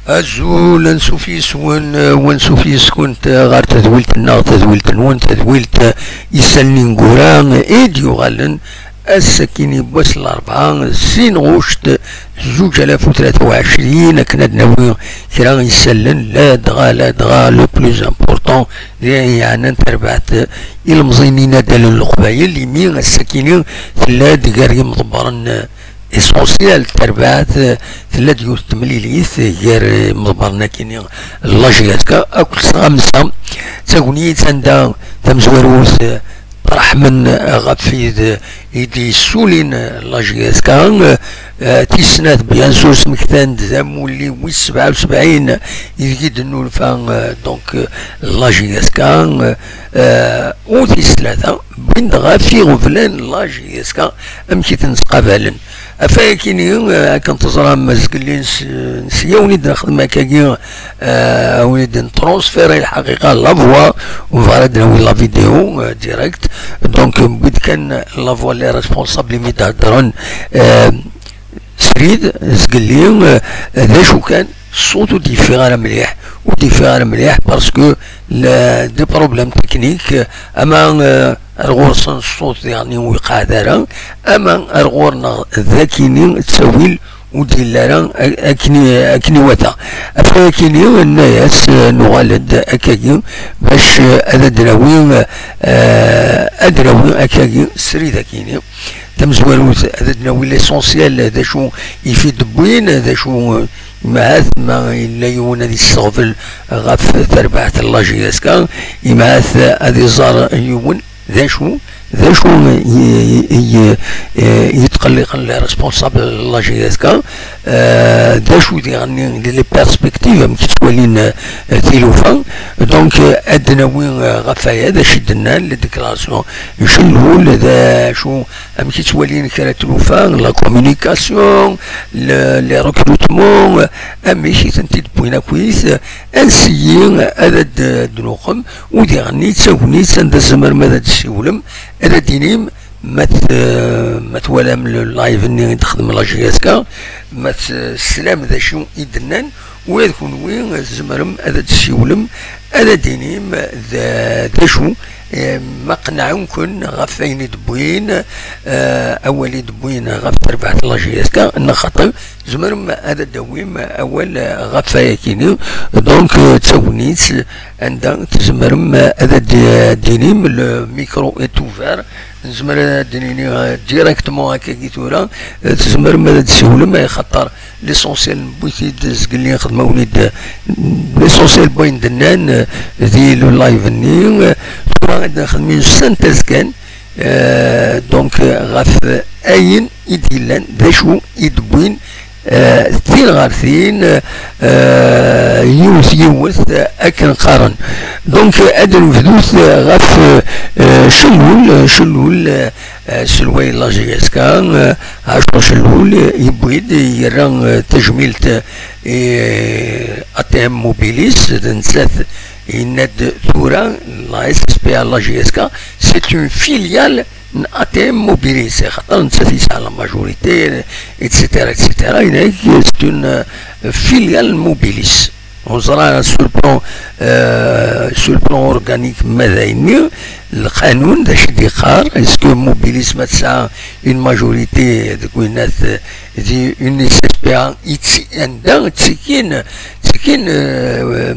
أزول نسوفيس ونسوفيس كنت غار تذويلت النار تذويلت نون تذويلت يسلني نقوران إيديو غالن السكيني بوس الأربعة سين غوشت 2023 كنا ناوي كرا يسلن لا دغا لو بلوز امبورطون يعني تربعت المزينين دال القبايل اللي مين السكيني ثلا دقاري مضبرن اسونسيال تربعت ثلا ديوت تمليليث غير مضبرنا كيني لاجياتكا اكل خمسة تاغني تندا تمزوروث رحمن غفيد يدي سولين لاجياسكا تيسنات بيان سور سمكتان دامولي وي 77 يزيد نولفان دونك لاجياسكا و تيس ثلاثة بين غافي غفلان لاجياسكا امشي تنسقابالن افاكيني كنتزرى مزقلي نسيا ونيد نخدم هكاكي ونيد نترونسفيري الحقيقه لافوا وفراد ناوي لا فيديو ديريكت دونك بغيت كان لافوا لي ريسبونسابل مي تهضرون سريد زقلي هذا شو كان صوتو ديفيغال مليح وديفيغال مليح باسكو دي بروبليم تكنيك اما الغورس الصوت يعني ويقع دارا اما الغورنا ذاكيني تسويل ودير لنا اكني وتا افاكيني الناس نغالد اكاكي باش ادراوي اكاكي سري ذاكيني تمزوالوت ادراوي ليسونسيال هذا شو يفيد بوين هذا شو يماث ما إلا يونا دي الصغفل غاف تربعة اللاجياسكا يماث هذي زار يون ذا شو يتقلق لي ريسبونسابل لاجياسكا ذا شو يعني لي بيرسبكتيف كي تولين تيلوفا دونك ادنا وين غفايا هذا شدنا لي ديكلاراسيون يشلو ذا شو كي تولين كرا تلوفا لا كومونيكاسيون لي ريكروتمون ماشي تنتي بوينا كويس انسيين هذا دنوخم وديعني تساوني تندزمر ماذا تسيولم هذا دينيم ما توالم اللايف اني تخدم لاجياسكا ما السلام ذا شو يدنان ويكون وين زمرم هذا تسيولم هذا دينيم ذا شو ما قنعون كن غفين دبوين اولي دبوين غف تربعة لاجياسكا ان خاطر زمرم هذا دويم اول غفايا كيني دونك تسونيت عندها تزمرم هذا دينيم الميكرو اتوفار نزمر دينيني ديريكتمون هكا كيتورا تزمرم هذا تسولم يخطر ليسونسيال بويتي تزقلي نخدم وليد ليسونسيال بوين دنان ذي اللايف ني عندنا خدمين سنتز كان دونك غاف اين يديلان ذا شو يدبوين ثين غار ثين يوث اكن قارن دونك هذا الوثوث غاف شلول سلوي لاجياسكا عشر شلول يبويد يران تجميلت اتم موبيليس نسات يند ثورا لا اس اس بي لاجياسكا سي اون فيليال ATM Mobilis خاطر نسات على ماجوريتي اتسيتيرا هناك سي اون فيليال موبيليس وزرا سور بلون اورغانيك ماذا يني القانون دا شي ديقار اسكو موبيليس ما تسعى اون ماجوريتي ديك الناس دي اون اس بي عندها تسكين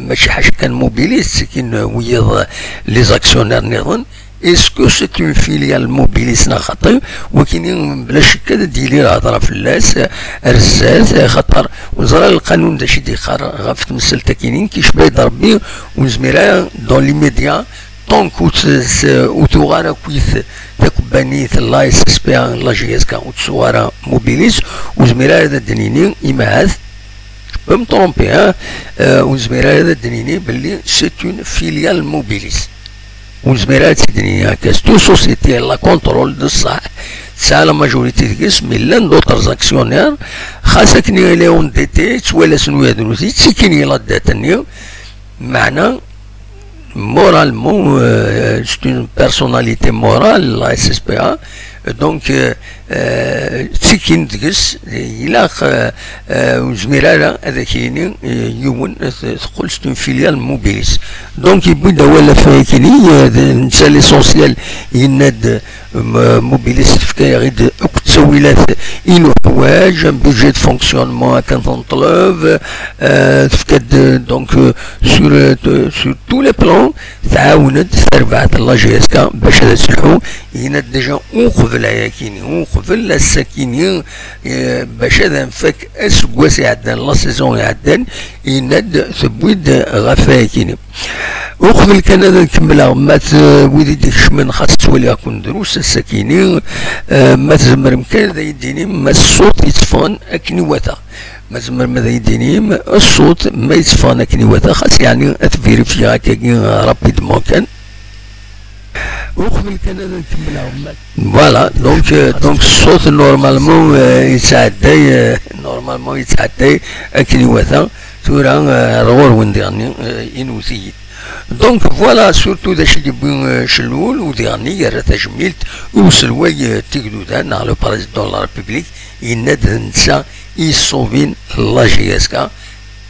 ماشي حاجه كان موبيليس تسكين ويض لي زاكسيونير نظن اسكو سي اون فيليال موبيليس خاطر ولكن بلا شك هذا ديلي الهضره في اللاس رزاز خاطر وزرا القانون دا شي ديقار غاف تمثل تاكينين كيشبه يضربي ونزميرا دون لي ميديا طونك وتوغارا كويث تكبانيث لا اس اس بي لاجياسكا وتسوارا موبيليس وزميرا هذا الدنيني يماث بم طرومبي وزميرا هذا الدنيني باللي سي اون فيليال موبيليس وزميرا تدني هكاس تو سوسيتي لا كونترول دو الصح تسعى لا ماجوريتي ديكس ميلان دوطر زاكسيونير خاصك ني ليون دي تي توالا سنو يدنوتي تسكيني لا داتني معنا moralement c'est une personnalité morale la SSPA دونك تسكين دقس إلا وزميرة هذا كاين يوم تقول ستون فيليال موبيليس دونك يبدا ولا فايكني نسى ليسونسيال يناد موبيليس تفكا غير تسويلات إنو حوايج بيجي دو فونكسيونمون كنطلب تفكا دونك سور تو لي بلان تعاونت تربعت لا جي اس كا باش هذا تسلحو يناد ديجا وقبل هياكيني وقبل السكيني باش هذا نفك اسكواس يعدان لا سيزون يعدان يناد ثبويد غفايكيني وقبل كان هذا نكملها مات ويدي ديك الشمن خاص تولي كون دروس السكيني ما تزمر مكان ذا يديني ما الصوت يتفان اكني وثا ما تزمر ماذا يديني الصوت ما يتفان اكني وثا خاص يعني اتفيريفي هكا رابيدمون كان وقبل كان هذا نكملها مات فوالا دونك الصوت نورمالمون يتعدى اكني وثا تورا رغور ونديرني انوثيت دونك فوالا سورتو داش اللي بين شلول وديرني راه تجميلت وسلواي تيكدودان على بريزيدون لا ريبوبليك يناد نسا يصوبين لا جي اس كا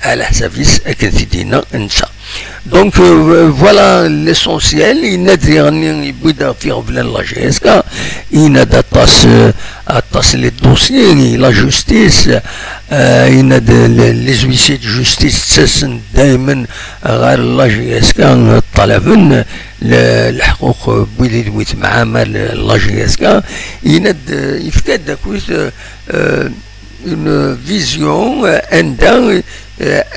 على حسابيس اكن تيدينا نسا دونك فوالا ليسونسيال يناد يعني يبدا في غفلان لا جي اس كا يناد اطاس لي دوسيي لا جوستيس يناد لي زويسي دو جوستيس تساسن دائما غير لا جي اس كا طلبن الحقوق بويدي دويت معامل لا جي اس كا يناد يفكاد داكويت اون فيزيون عندها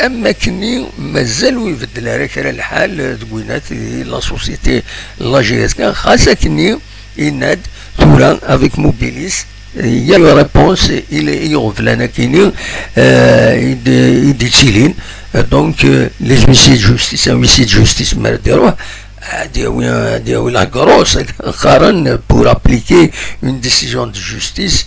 اماكني مازالو يبدل هذاك الحال تقولات لا سوسيتي لا جي اس كا خاصة كني يناد تورا افيك موبيليس يا لو ريبونس الى يغفلنا كيني يديتيلين دونك لي زويسي جوستيس ويسي جوستيس ما ديروه دياوي لا كروس قارن بور ابليكي اون ديسيجن دو جوستيس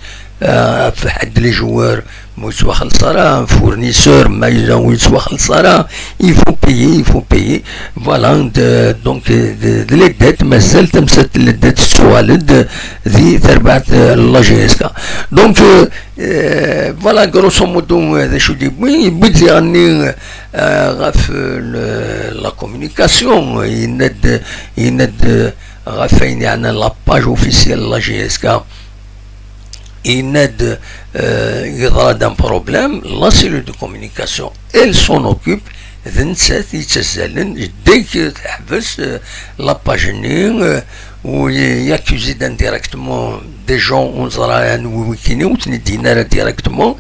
في حد لي جوار ما يسوا خلصارا فورنيسور ما يسوا خلصارا يفو بيي فوالا دونك لي دات مازال تمسات الدات السوالد ذي تربعت لا جي اس كا دونك فوالا غروسو مودو هذا شو يبد يعني غاف لا كومونيكاسيون يند غافين يعني لا باج اوفيسيال لا جي اس كا يناد يضرى دان بروبليم لا سيلول دو كومونيكاسيون elle s'en occupe ذنسات يتسالن ديك تحبس لا باجني وياكوزي دان ديريكتومون دي جون ونزرا ويكيني وتندينا ديريكتومون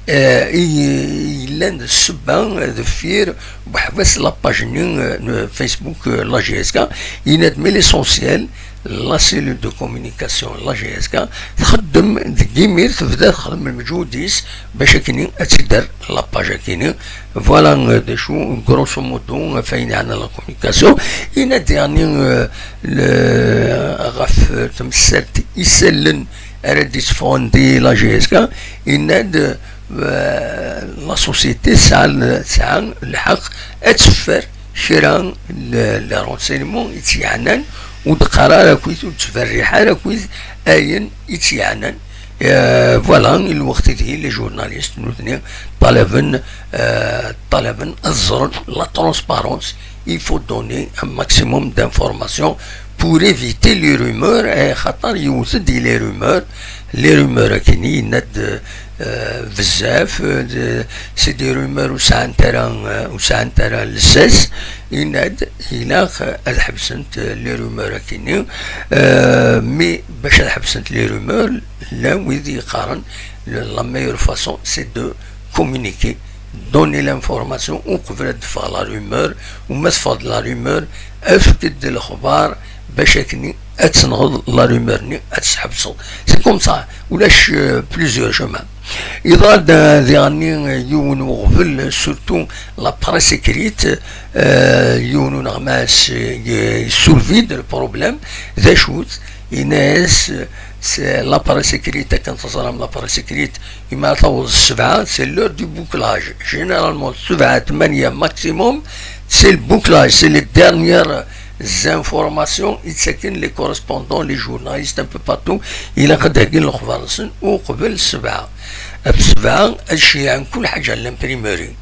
يلان السبا دفير بحبس لا باجني فيسبوك لا جي اس كا يناد مي ليسونسيال لا سيلول دو كومونيكاسيون لا جي اس كا تخدم ديمير تبدا تخدم المجهوديس باش كيني تقدر لا باج كيني فوالا دي شو غروسو مودو فاين عندنا لا كومونيكاسيون يناد يعني غاف تمسات يسلن رديس فوندي لا جي اس كا يناد لا سوسيتي تسعى الحق اتسفر شرا لي رونسينمون يتيعنان وتقرا كويس وتفرح كويس اين يتيعنان فوالا الوقت دي لي جورناليست نوثني طلبن الزر لا ترونسبارونس il faut donner un maximum d'informations pour éviter les rumeurs خاطر يوجد les rumeurs كاينين يناد بزاف سي دي رومور وساعن ترى لساس يناد إلا حبسنت لي رومور كاينين مي باش حبسنت لي رومور لا ويدي يقارن لا ميور فاسون سي دو كومونيكي دوني لانفورماسيون وقبل تفا لا رومور وما تفاض لا رومور افكد الاخبار باش كني اتنغض لا رومور ني اتسحبسو سي كوم سا ولاش بليزيور شومان إذا ديرني يون وغفل سورتو لا بريس écrite يون نغماس يسولفي دو البروبليم ذا شوت يناس لا بريس écrite كنتصرم لا بريس écrite يما توصل السبعة سي لور دو بوكلاج جينيرالمون 7 8 ماكسيموم سي البوكلاج سي لي ديرنيير زانفورماسيون يتسكن لي كورسبوندون لي جورناليست ان بو باتو الى قد هاكين الاخبار وقبل السبعه بسبعه هادشي عن كل حاجه الامبريموري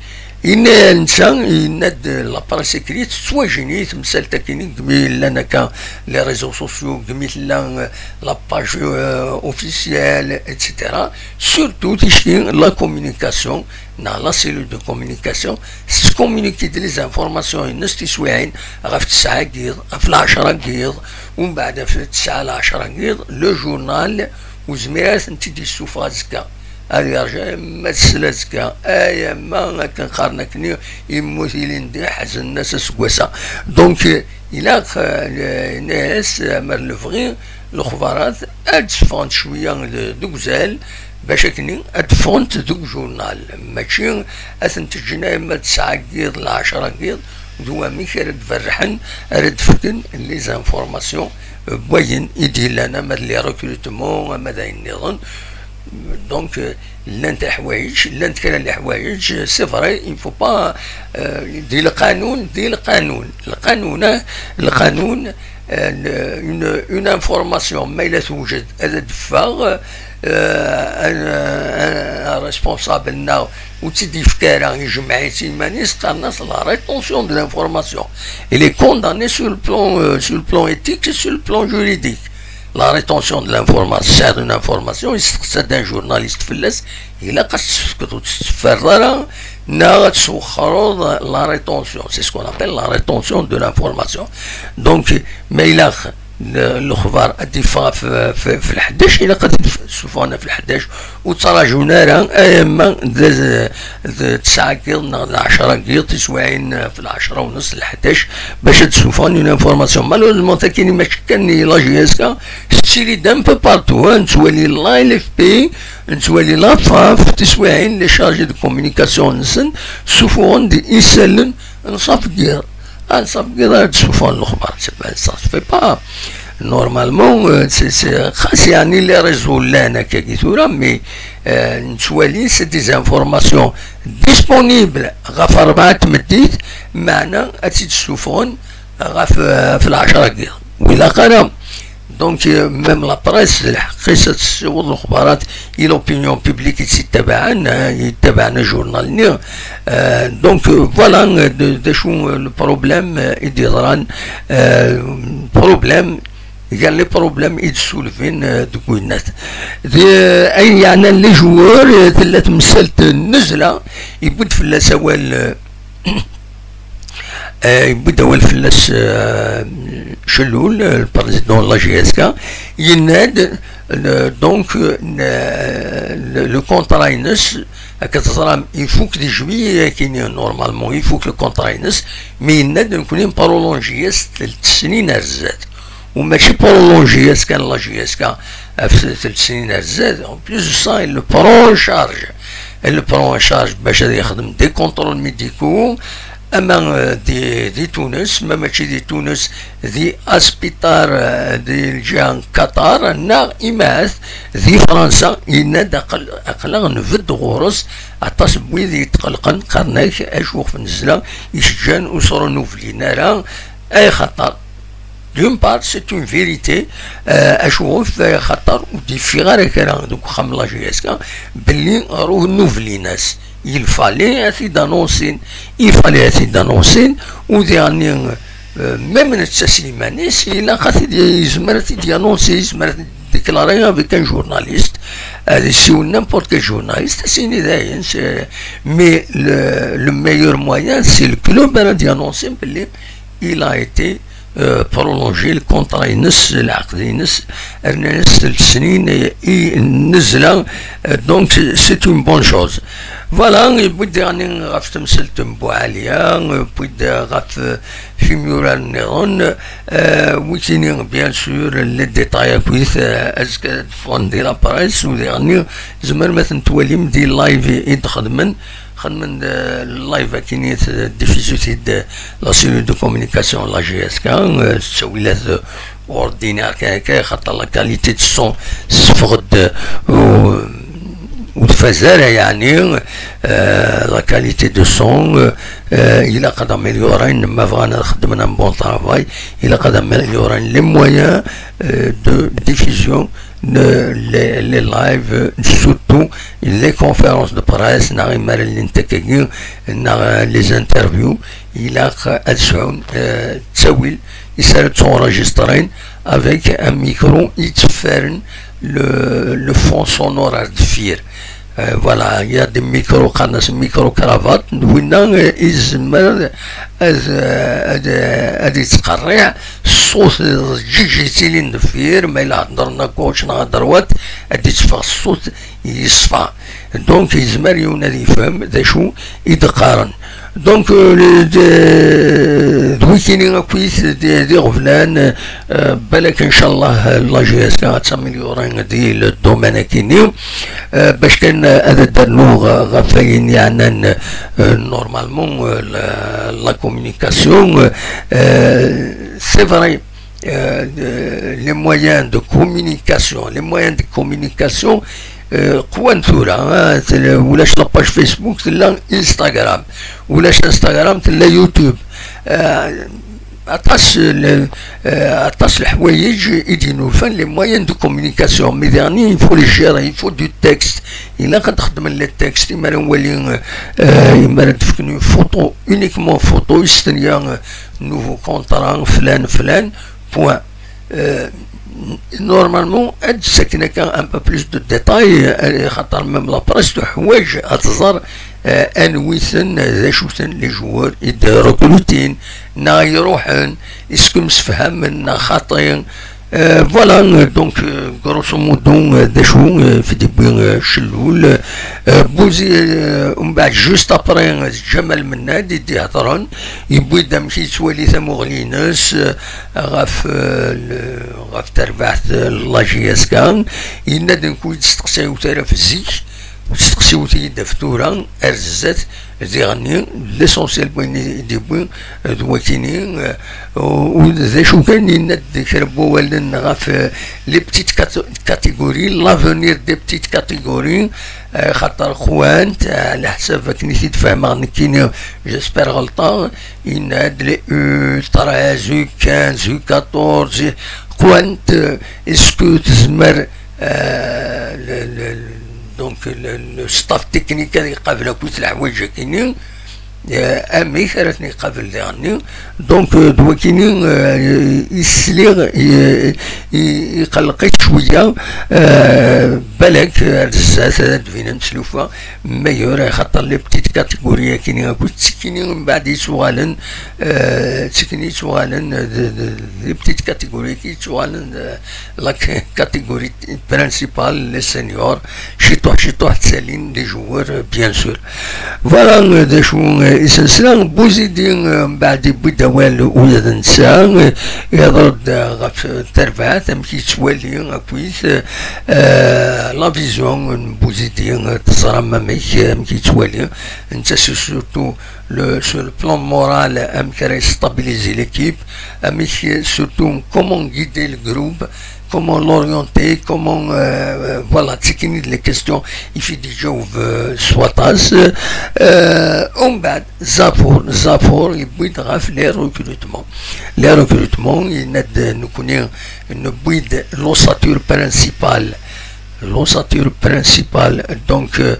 إن الإنسان يناد لاباريس إكريت تواجهني تمثال تاكيني قبيل لنا كان لي ريزو سوسيو قبيل لا لاباج أوفيسيال إتسيتيرا سورتو تيشتي لا كومونيكاسيون نا لا سيلول دو كومونيكاسيون تكومونيكي لي زانفورماسيون الناس تسواعين غا في 9 كيض في 10 كيض ومن بعد في 9 ل 10 كيض لو جورنال وزميرات انت دي السوفازكا هذه رجع ما تسلازكا ايا ما كنقارنا كني يموتيلين دي حزن الناس سكواسا دونك الى الناس مر لفغي الاخبارات ادفونت شويه دوك زال باش كني ادفونت دوك جورنال ماشي اثنتجنا ما 9 كيض ل 10 كيض دوا ميك رد فرحن رد فكن لي زانفورماسيون بوين يدي لنا مر لي ريكروتمون ماذا النظام دونك لانت حوايج لانت كان الحوايج سي فري il faut pas دي القانون القانون une information ما إلا توجد هذا دفاغ ان ريسبونسابل وتدي فكاره يجمع يتيمانيس قالناس لا ريتونسيون دو لانفورماسيون il est condamné sur le plan éthique et sur le plan juridique. La rétention de l'information, c'est une information, c'est un journaliste فلاس إلا قصدك تفرر نا تسوخروا la rétention, c'est ce qu'on appelle la rétention de l'information. Donc ما إلا الاخبار الدفاع في ال11 الى قد شوفونا في ال11 وتراجعونا راه اما 9 كيض 10 كيض تسواعين في 10 ونص ل11 باش تشوفوني اون انفورماسيون مالوزمون كاين ما كاني لا جي اس كا ستيلي دان بو بارتو نتولي لا ال اف بي نتولي لا فاف تسواعين لي شارجي دو كومونيكاسيون نسن شوفون دي يسلن نصاف كير صافي كذا تشوفون الاخبار صافي با نورمالمون سي خاص يعني لي ريزو لانا كي ثورا مي نتوالي سي دي زانفورماسيون ديسپونيبل غا في 4 تمديت معنا تشوفون غا في 10 كيض ولا قرا دونك ميم لا بريس الحقيقه تسوض الاخبارات اي لوبينيون بوبليك يتبعنا جورنالنا دونك فوالا دا شو البروبليم يديران بروبليم قال لي بروبليم يتسولفين دوك الناس اي يعني لي جوار ثلاث مسالت النزله يبد في السوال يبدا هو الفلاس شلول البريزيدون لا جي اس كا يناد دونك لو كونترا ينس كتصرا يفوك دي جوي كاين نورمالمون يفوك لو كونترا ينس مي يناد نكون برولونجياس 3 سنين رزات وماشي برولونجياس كان لا جي اس كا في 3 سنين رزات اون بليس سا لو برون شارج باش يخدم دي كونترول ميديكو اما دي تونس ما ماشي دي تونس دي اسبيطار دي الجهه قطر نا اماث دي فرنسا يناد اقلا نفد غورس عطاس بويذ يتقلقن قرناك اشوف في النزله يشجان وصرو نوفلينا راه اي خطر دون بار سي اون فيريتي اشوف خطر ودي في غير كلام دوك خام لا جي اس كا بلي روح نوفلي ناس il fallait essayer d'annoncer ou dernier même Slimani il a dit annoncer déclarer avec un journaliste si ou n'importe quel journaliste c'est une idée mais le meilleur moyen c'est le club d'annoncer il a été prolonger le contrat ينس العقد ينس الناس السنين نزله donc c'est une bonne chose فوالا يبدا يعني غاف تمثل تنبو عالية يبدا غاف في ميورال النيرون ويتيني بيان سور لي ديتاي كويس ازكا فون دي لاباريس وديرني زمر مثلا توالي مدي لايف يدخدمن خدمن اللايف كينيت ديفيزيتي لا سيلول دو كومونيكاسيون لا جي اس كا تسويلات اوردينير كا خاطر لا كاليتي دو سون صفر وتفازر يعني لا كاليتي دو سون الى قد اميليورين ما بغانا نخدم ان بون طرافاي الى قد اميليورين لي مويان دو ديفيزيون les lives, surtout les conférences de presse, les interviews, il a il s'est enregistré avec un micro, il fait le fond sonore à FIR. Voilà, il y a des micro-cravates, هذه تقرع الصوت جيجي ندفير ما إلا هضرنا كوش نهضر وات هذه تفغ الصوت يصفى دونك يزمر يونادي يفهم ذا شو يتقارن دونك دويكيني كويس دي غفلان بالك ان شاء الله لا جي اس غاتاميليورين دي الدومين كيني باش كان هذا دارنو غفاين يعني نورمالمون لا كومونيكاسيون c'est vrai les moyens de communication قوان ثورة ولاش لاباج فيسبوك تلا انستغرام ولاش انستغرام تلا يوتيوب عطاس الحوايج يدينو فان لي مويان دو كومونيكاسيون مي ديرني يفو لي جيري يفو دو تكست الا كتخدم لي تكست يما نولي يما تفكني فوتو اونيكمون فوتو يستنيا نوفو كونطرا فلان بوان normalement elle sait qu'il n'y a un peu plus de détails même la presse de حوايج أتظهر أنويثن ذا شوثن لي جوار يديروا روتين نا يروحن اسكو مسفهم خاطين فوالا دونك غروسو مودو ذا شو في ديبي شلول بوزي ومن بعد جوست ابري جمال منادي دي هضرن يبوي دام كي توالي ثمغلينس غاف تربعت لا جي اس كان ينادن كويت تستقساو ترى في الزيك تستقسيو تيدا فتورا ارززات ديغني ليسونسيال بوين دي بوين دوكيني وذا شو كان يناد كربو والدن غاف لي بتيت كاتيجوري لافونير دي بتيت كاتيجوري خاطر خوانت على حساب كنيتي تفهم كيني جيسبر غلطان يناد لي 13 15 14 خوانت اسكو تزمر دونك الستاف تكنيك اللي قابله كويس الحوايج كاينين امي ثلاثني قبل يعني دونك دوكيني يسليغ يقلقيت شويه بالك رزات دفينا نسلوفا مايور خاطر لي بتيت كاتيجوريا كاينين كنت تسكيني من بعد يسوالن تسكيني سوالن لي بتيت كاتيجوريا كي سوالن لا كاتيجوري برينسيبال لي سينيور شي طوح تسالين لي جوار بيان سور فوالا دا شو إسلام بوزيدين بعد بدا والو ولاد نساء يضرب غف تربعات أمكي تولي كويس لا فيزيون بوزيدين تصرى ماميك أمكي تولي انت سورتو sur le plan moral أمكي stabiliser l'équipe أمكي surtout comment guider le groupe comment l'orienter, comment voilà, تكني les questions يفيد يجاوب سواتاس ومن بعد زافور يبوي غاف لي ريكروتمون يند نكوني نبويد لوساتور برينسيبال دونك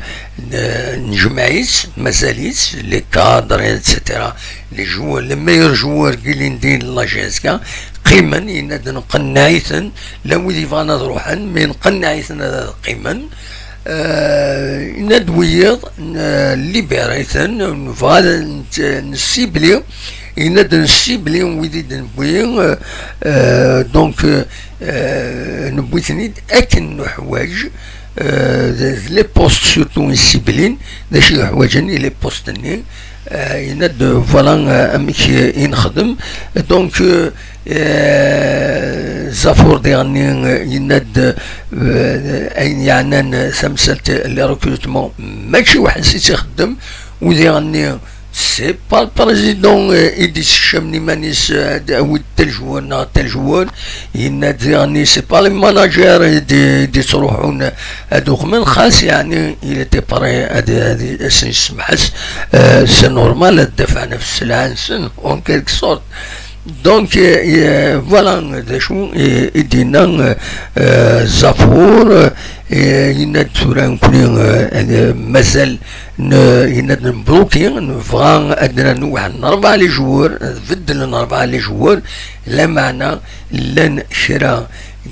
نجمعيت مازاليت لي كادر اتسيتيرا لي جوار لي ميور جوار كيلين دين لا جيسكا قيما يناد نقنعيثن لا ويدي فانا روحن مي نقنعيثن قيما يناد ويض ليبيريثن فانا نسيبلي يناد نسيبلي ويدي نبوي دونك نبويثني اكن حوايج لي بوست سورتو نسيبلين دا شي حوايجني لي بوستني يناد فوالا اميك ينخدم دونك زافور ديالني يناد اين يعني سمسلت لي ريكروتمون ماشي واحد سيت يخدم وديالني c'est pas le président Edi Chemni Manis ou tel joueur, non, tel joueur. Il n'a dit, c'est pas le manager de Sorohoun Doukhmen Khas, il était prêt à c'est normal, en quelque sorte. Donc voilà, il dit non, Zafour, il n'a pas مازال نبلوكي نبغى أدنى نوع نربع لي جوار بدل نربع لي جوار لا معنى لن شرا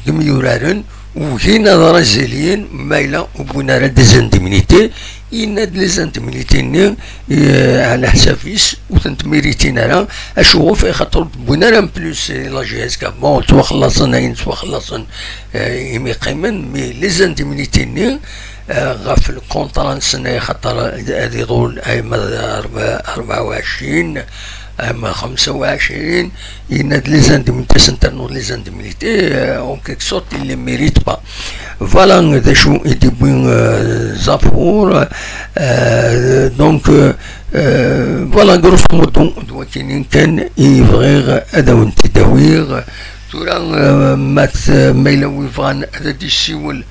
دميورارن وهنا برازيليين مايلا وبونا راه ديزانديمينيتي إن ديزانديمينيتي على حسابيس وتنتميريتين راه أشوف خاطر بونا راه بلوس لا جي اس كا بون توا خلصنا توا خلصنا يمي قيمن مي ليزانديمينيتي غاف الكونترا نسنى خاطر هذه طول ايما 24 ايما 25 إن ليزانديمينيتي سنترنو ليزانديمينيتي اون كيك سورت اللي ميريت با فوالا ذا شو يدي بوين زافور دونك فوالا غروس مودو دوكين كان يبغي اداو تداوير تورا مات ميلوي فان هذا دي السيول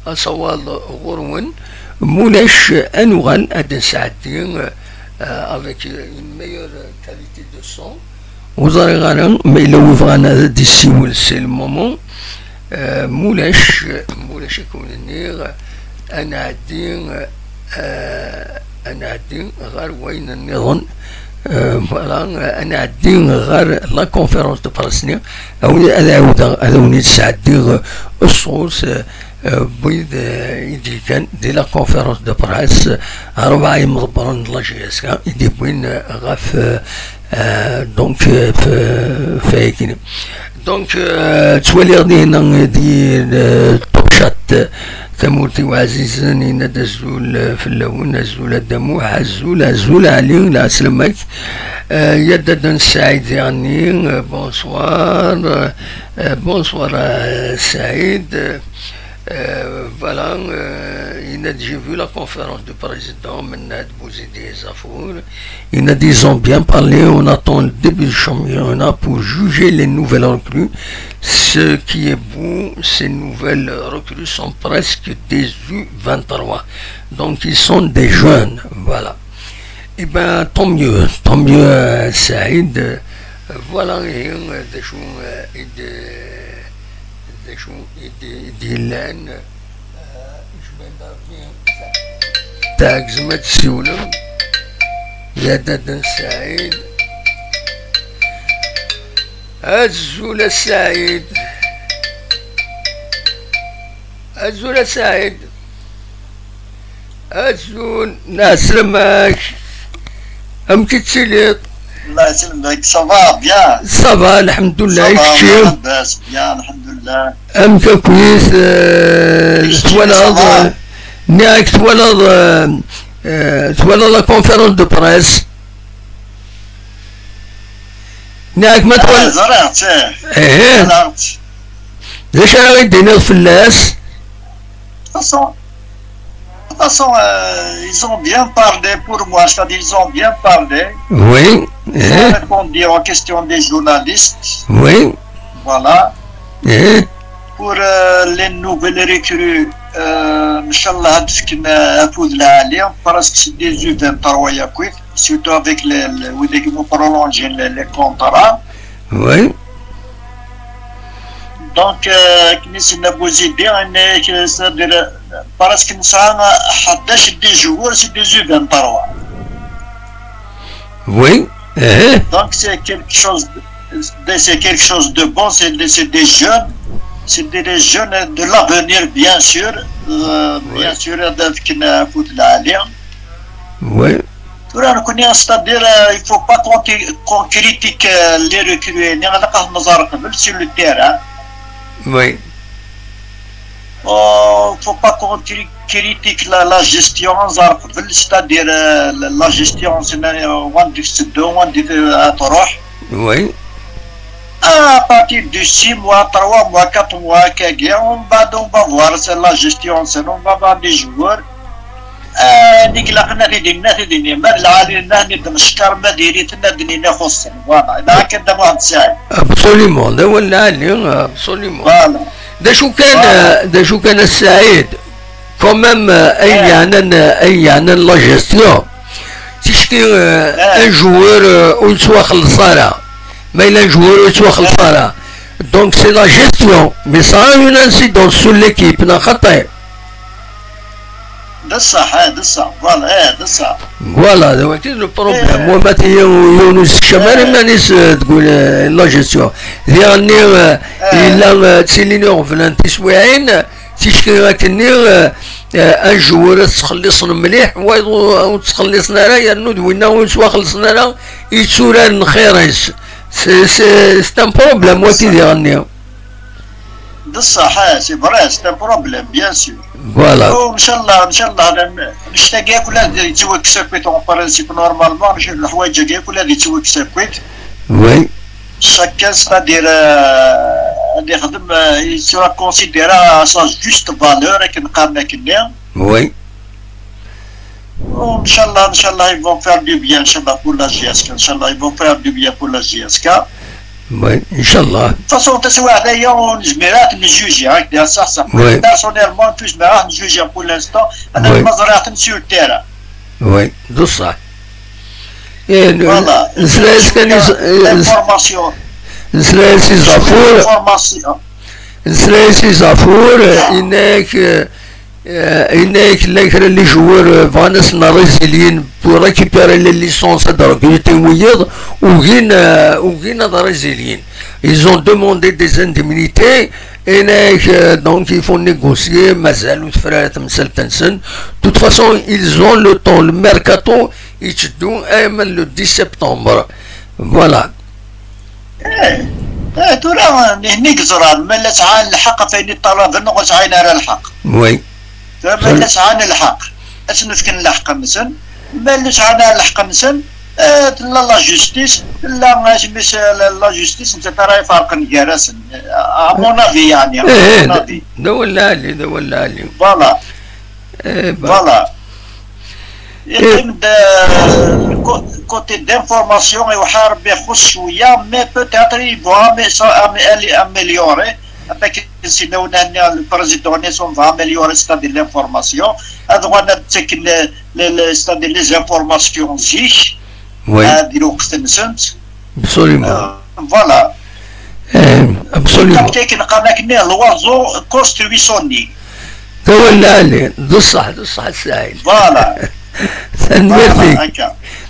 أصوال غرون مولاش أنوغال أدن ساعتين avec une meilleure qualité de son وزاري غانا ما إلا وفغانا دي السيول سي المومون مولاش يكون النير أنا عدين غير وين النظام فوالا انا عدين غير لا كونفيرونس دو براسني او هذا ونيت ساعدين الصوص بيض يدي كان دي لا كونفيرونس دو براس 4 مضبرون لا جي اس كا يدي بوين غاف دونك فايكين دونك تولي غدينا دي توشات ثمورتي وعزيزان إن دزول في اللون الزول الدمو عزول علي لا سلمك يددن سعيد يعني بونسوار سعيد voilà, j'ai vu la conférence du président Menad Bouzidi Zafour. Il a dit ils ont bien parlé, on attend le début du championnat pour juger les nouvelles recrues. Ce qui est beau, ces nouvelles recrues sont presque des U23. Donc ils sont des jeunes, voilà. Et ben tant mieux, Saïd. Voilà, des choses et دي لان جبنا تاع زمات السولم يا دادن سعيد الزولة سعيد الزول ناسلمك ام كتسليط الله يسلمك. صافا بيان صافا الحمد لله يكشف لاباس بيان الحمد لله. أمك كويس تولد ناك تولد لا كونفيرونس دو بريس ناك ما تولد زرعت زرعت ليش انا غيدينا الفلاس De toute façon, ils ont bien parlé pour moi, c'est-à-dire ils ont bien parlé. Oui. Ils ont répondu aux questions des journalistes. Oui. Voilà. Pour les nouvelles recrues, Inch'Allah, parce que c'est des U23, surtout avec les qui vont prolonger les contrats. Oui. Donc, كنيسنا بوزيدي c'est-à-dire parce que nous avons 11 des joueurs, c'est des U23. Oui. Donc c'est quelque chose de bon, c'est des jeunes, c'est des jeunes de l'avenir bien sûr, bien sûr avec une foot l'alien. Oui. C'est-à-dire il ne faut pas qu'on critique les recrues, sur le terrain. Oui. Il ne faut pas qu'on critique la gestion, c'est-à-dire la gestion, oui. À partir de 6 mois, 3 mois, 4 mois, on va voir la gestion, on va voir des joueurs. نقلقنا تدينا ما العالينا نشكر ما ديريتنا دنينا خصنا فوالا إذا كان واحد ساعد ابسوليمون ده ولا علي ابسوليمون فوالا ده شو كان السعيد كومام اي يعني لا جيستيون تشكي ان جوور ويتوا خلصانا ما الا جوور ويتوا خلصانا دونك سي لا جيستيون مي سا اون انسيدونس سور ليكيب نا خطير ده الصح ده الصح فوالا ده الصح فوالا هذا هو لو بروبليم وما يونس الشمالي مانيش تقول لا جيستيون يعني الا تسيلينيو فلان تسويعين تشكي راكني ان جوور تخلصنا مليح وتخلصنا راه يعني دوينا ونسوا خلصنا راه يتسوران خيريس سي ان بروبليم واتي ديالني ده الصح سي فري سي ان بروبليم بيان سور فوالا وان شاء الله نشتاق ياكل هذا يتوك سيركويت اون برانسيب نورمالمون نشوف الحوايج ياكل هذا يتوك سيركويت وي شاكان سغادير غادي يخدم يسرا كونسيديرا سا جوست فالور كنقارنا كنا وي وان شاء الله ils vont faire du bien ان شاء الله pour la GSK ان شاء الله ils vont faire du bien pour la GSK وي ان شاء الله فاصون تسوى هذايا ونجميرات نجوجي هكذا صح بيرسونيلمون بوش ما نجوجي بور لانستون انا المزرعه سور تيرا وي دو صح يعني فوالا نسلاس كان انفورماسيون نسلاس زافور نسلاس زافور انك les joueurs فانس ريزيليين pour récupérer les licences d'arbitre ويض وغين ريزيليين ils ont demandé des indemnités انك donc il faut négocier مازالوا تفرات مسلتنسن de toute façon ils ont le temps le mercato يتشدو ايمن le 10 septembre voilà ترى هنيك زران ملا تعال الحق فين الطلب نقص عين على الحق وي ملا تعال الحق اسنف كن الحق مثلا ملا تعال الحق مثلا لا جوستيس لا ماشي لا جوستيس انت ترى فرق كارثه مون افي يعني مون افي ده ولا لي فوالا فوالا côté d'information يحارب يخص شويه مي peut-être il va améliorer avec sinon البريزيدون on va améliorer c'est-à-dire l'information هذا وانا تك c'est-à-dire les informations زيش هذه الوقت نسنت absolument فوالا absolument كيك نقالك الوازو كوستوي سوني ولا لي دو صح السائل فوالا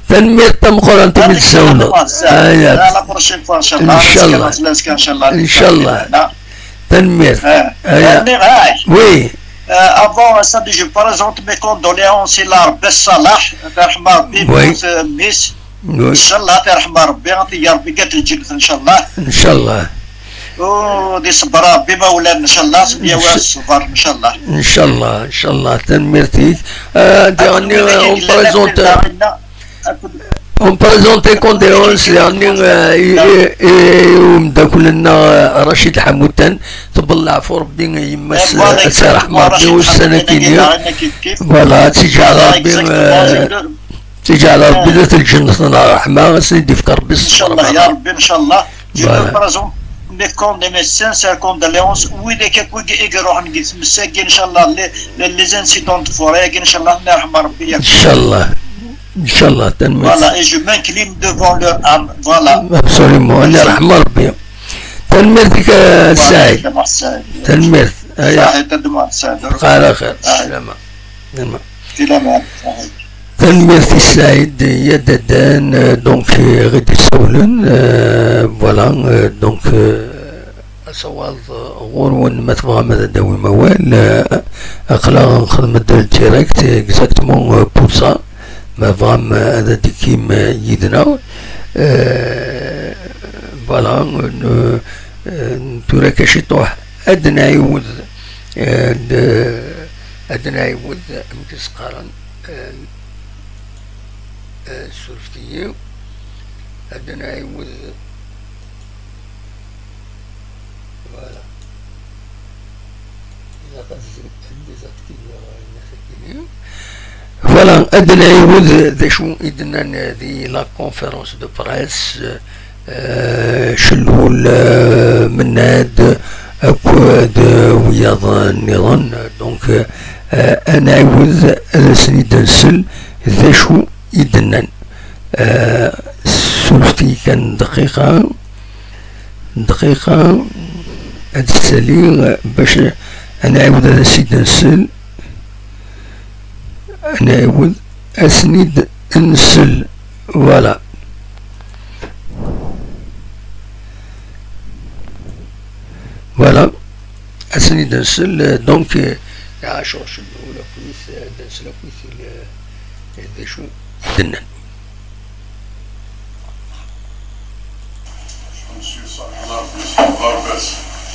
تنمية تمخور انت بالسولة لا بروشين فوا ان شاء الله ان شاء الله تنمية وي avant ça je présente mes condoléances à Rabbi Salah ترحم ربي ميس ان شاء الله ترحم ربي يا ربي قتل الجنة ان شاء الله ودي صبرا بمولانا ان شاء الله سبيا والصبر ان شاء الله تنميرتي يعني on présente كونديونس يعني يوم داك لنا رشيد حمودان تبلع في ربي يمس سي رحمة ربي والسنة كينيا فوالا تيجي على ربي ذات الجنة الرحمة سيدي في ربي ان شاء الله يا ربي ان شاء الله نكون دي ميسان سير كوندوليونس ويدا كاكوي يروح نقيس مساكين ان شاء الله لي زانسيدون فوري ان شاء الله نرحم ربي ان شاء الله تنمير فوالا اي جو مانكلين ديفون لور ام فوالا ابسوليمون الله يرحم ربي تنميرتك السعيد تنمير صحيح تدمر سعيد على خير سلامة سلامة تنميرتي السعيد يا دادان دونك غادي يسولن فوالا دونك أصوات غور وين ما تبغى ماذا داوي موال أقلا نخدم ديريكت اكزاكتومون بور سا ما فام هذا كيم يدنا فوالا تورا كاشي طوح أدنى يود مكس قارن سورفتي أدنى يود فوالا إذا قد ديزاكتيفي الناس الكريم Voilà, عندنا يعود ذا شو عندنا دي لا كونفيرونس دو بريس شلول مناد أكواد وياض النظام دونك أنا عاوز سنيد نسل ذا شو عندنا سولفتي كان دقيقة هاد السليغ باش أنا عاود هذا السيد نسل أنا عاود أسند نسل فوالا أسند نسل دونك عاشر شنو ولا كويس نسل كويس هذا شو دنا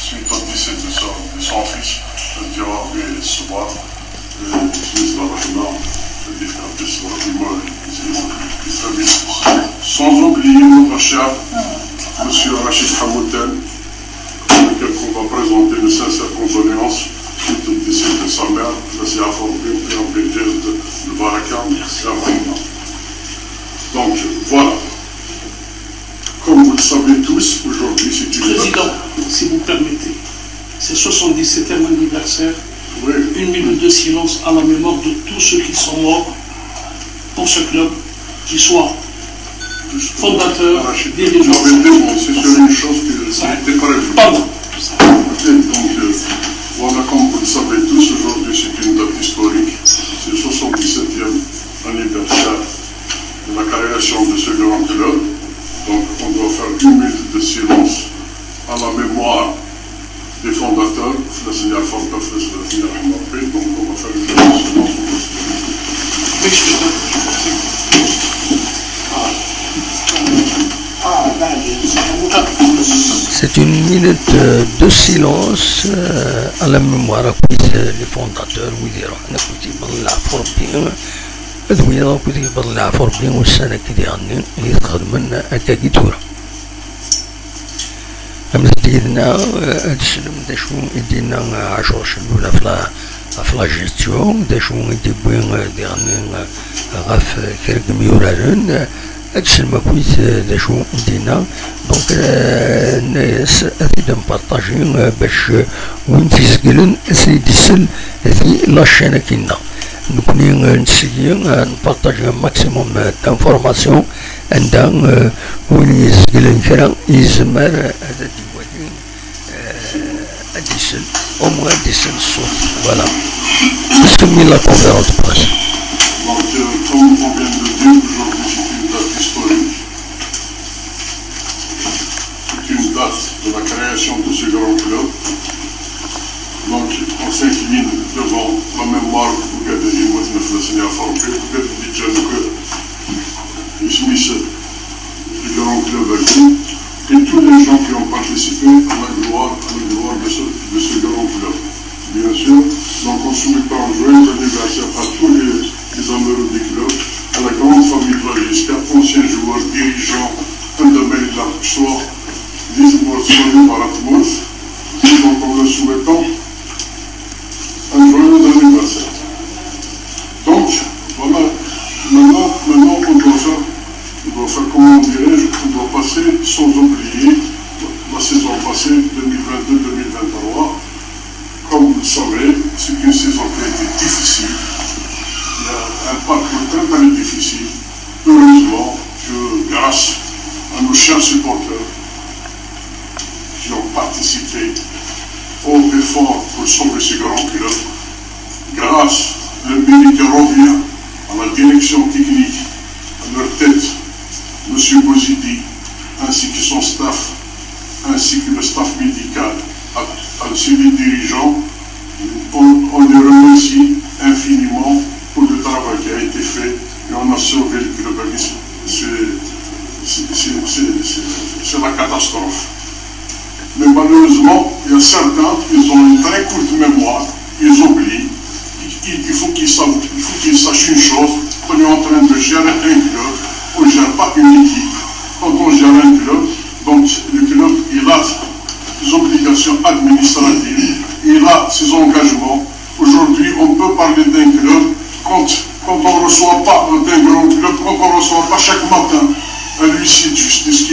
suite au décès de son fils, Diawabé Souba, sans oublier notre cher M. Rachid Hamouten, auquel on va présenter nos sincères condoléances suite au décès de sa mère, Nasia Forbé, et en Belgique de Baraka. Donc voilà. Comme vous le savez tous, aujourd'hui c'est une... Président, si vous permettez, c'est 77e anniversaire, oui. Une minute de silence à la mémoire de tous ceux qui sont morts pour ce club, qui soit fondateur, dirigeant. C'est sur une chose que n'était pas prévu. Pardon. Donc voilà, comme vous le savez tous, aujourd'hui c'est une date historique, c'est le 77e anniversaire de la création de ce grand club. Donc on doit faire une minute de silence à la mémoire des fondateurs, le Seigneur Fonda, le Seigneur Hamapé. Donc on va faire une minute de silence. C'est une minute de silence à la mémoire des fondateurs ويديروا حنا كنتي بالعفو ربي أدوية كنتي بالعفو ربي والسنة كي غني يتخدمن أكاكي تورا أما دينا هاد السلم دا شو يدينا 10 شنولا في لا جيستيون دا شو يدي بوين دي غني غاف كرك ميورارن هاد السلم كويس دا شو يدينا دونك الناس أثيد نبارطاجي باش وين تيسكلن أثيد يسل في لاشين كينا نكوني نسيي نبارطاجي ماكسيموم دانفورماسيون عندها وين يسكلن كرا يزمر هذا ديوالي أديسل أو موان أديسل الصوت فوالا نسكمي لا كونفيرونس بريس. Donc, comme on vient de dire, aujourd'hui c'est une date historique. C'est une date de la création de ce grand club. Donc, on s'incline devant la mémoire de le Seigneur Forbé, de Dieu que Smith, du grand club et tous les gens qui ont participé à la gloire de ce grand club. Bien sûr, donc on souhaite un joyeux anniversaire à tous les amoureux du club, à la grande famille Vlagiska, anciens joueurs, dirigeants, fondamentaux, soit des joueurs soignés par Atmos. Donc en leur souhaitant un joyeux anniversaire. Donc, voilà, maintenant on doit faire comment dirais-je, on doit passer sans oublier la saison passée 2022-2023. Comme vous le savez, c'est une saison qui a été difficile. Il y a un parcours très difficile. Heureusement que grâce à nos chers supporters qui ont participé au effort pour sauver ce grand club, grâce le mérite revient à la direction technique, à leur tête, M. Bozidi, ainsi que son staff, ainsi que le staff médical, ainsi que les dirigeants, on les remercie infiniment pour le travail qui a été fait et on a sauvé le club. C'est la catastrophe. Mais malheureusement, il y a certains, ils ont une très courte mémoire, ils oublient. Il faut qu'ils sachent une chose, on est en train de gérer un club, on ne gère pas une équipe. Quand on gère un club, donc le club, il a des obligations administratives, il a ses engagements. Aujourd'hui, on peut parler d'un club quand quand on ne reçoit pas d'un grand club, quand on ne reçoit pas chaque matin un huissier de justice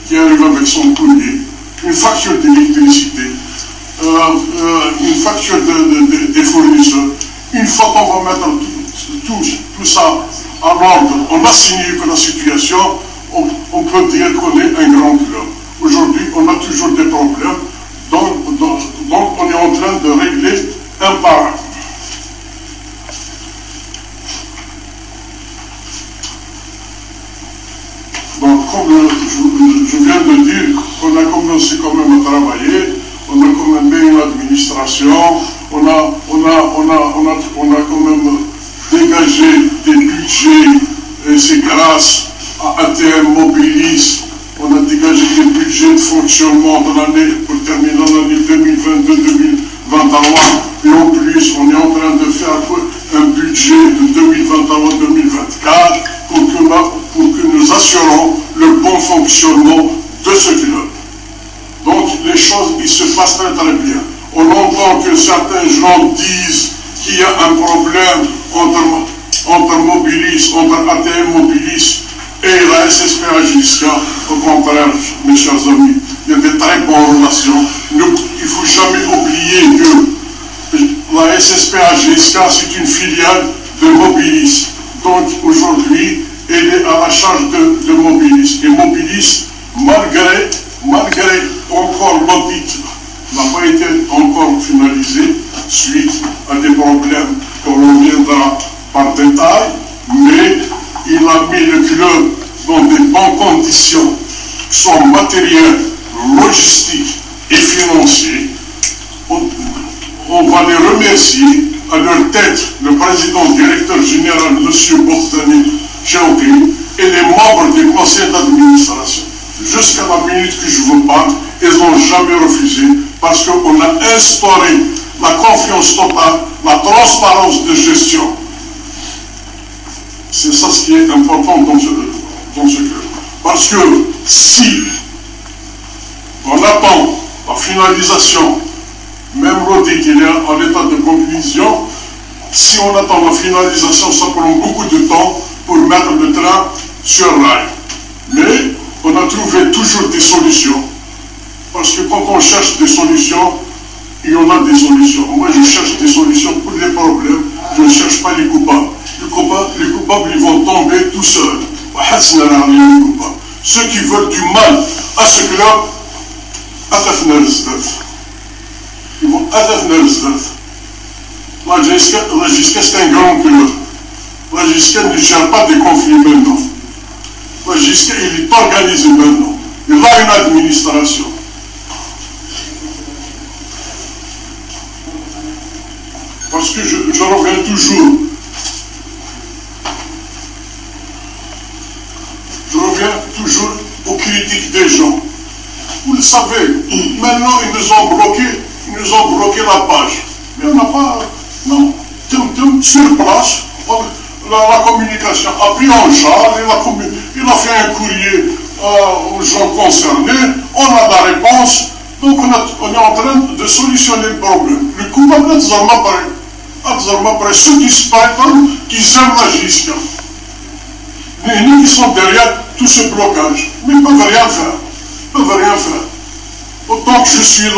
qui arrive avec son courrier, une facture d'électricité, une facture des fournisseurs, une fois qu'on va mettre tout ça en ordre, on a signé que la situation, on peut dire qu'on est un grand club. Aujourd'hui, on a toujours des problèmes, donc on est en train de régler un par un. Donc, comme je viens de dire, on a commencé quand même à travailler, on a quand même mis une administration, on a quand même dégagé des budgets, et c'est grâce à ATM Mobilis, on a dégagé des budgets de fonctionnement de l'année pour terminer l'année 2022-2023, et en plus, on est en train de faire un budget de 2023-2024 pour que nous assurons le bon fonctionnement de ce club. Donc les choses, ils se passent très très bien. On entend que certains gens disent qu'il y a un problème entre Mobilis, entre ATM Mobilis et la SSP Agiska. Au contraire, mes chers amis, il y a de très bonnes relations. Il ne faut jamais oublier que la SSP Agiska, c'est une filiale de Mobilis. Donc aujourd'hui, elle est à la charge de Mobilis. Et Mobilis, malgré encore l'audit n'a pas été encore finalisé, suite à des problèmes qu'on reviendra par détail, mais il a mis le club dans de bonnes conditions, soit matérielles, logistiques et financières. On va les remercier. À leur tête, le président directeur général, M. Bostani Chauki, et les membres du conseil d'administration. Jusqu'à la minute que je vous parle, ils n'ont jamais refusé parce qu'on a instauré la confiance totale, la transparence de gestion. C'est ça ce qui est important dans ce club. Parce que si on attend la finalisation, même l'audit il est en état de conclusion, si on attend la finalisation, ça prend beaucoup de temps pour mettre le train sur rail. Mais on a trouvé toujours des solutions. Parce que quand on cherche des solutions, il y en a des solutions. Moi, je cherche des solutions pour les problèmes. Je ne cherche pas les coupables. Les coupables, ils vont tomber tout seuls. Ceux qui veulent du mal à ce club, ils vont la JSK, c'est un grand club. La JSK ne gère pas des conflits maintenant. La JSK, il est organisé maintenant. Il a une administration. Parce que je reviens toujours. Je reviens toujours aux critiques des gens. Vous le savez, maintenant ils nous ont bloqué la page. Mais on n'a pas, non, sur place, la communication a pris en charge, il a fait un courrier aux gens concernés, on a la réponse, donc on est en train de solutionner le problème. Le coupable est désormais prêt, ceux qui se prétendent qu'ils aiment la JSK. Nous qui sont derrière tout ce blocage, mais ils ne peuvent rien faire. Autant que je suis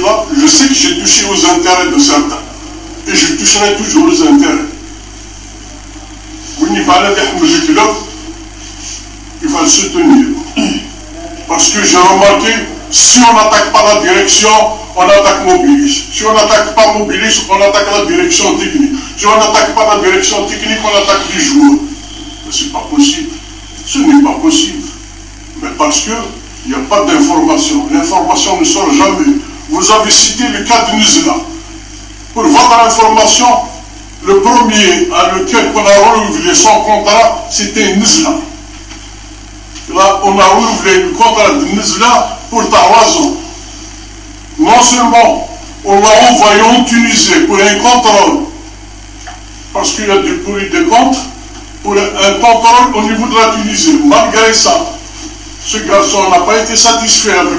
là, je sais que j'ai touché aux intérêts de certains. Et je toucherai toujours aux intérêts. Il va le soutenir. Parce que j'ai remarqué, si on n'attaque pas la direction, on attaque Mobilis. Si on n'attaque pas Mobilis, on attaque la direction technique. Si on n'attaque pas la direction technique, on attaque les joueurs. Mais ce n'est pas possible. Ce n'est pas possible. Mais parce que il n'y a pas d'information. L'information ne sort jamais. Vous avez cité le cas de Nizla. Pour votre information, le premier à lequel on a renouvelé son contrat, c'était Nizla. Là, on a renouvelé le contrat de Nizla pour 3 ans. Non seulement on l'a envoyé en Tunisie pour un contrôle, parce qu'il y a du bruit de compte, pour un contrôle au niveau de la Tunisie. Malgré ça, ce garçon n'a pas été satisfait avec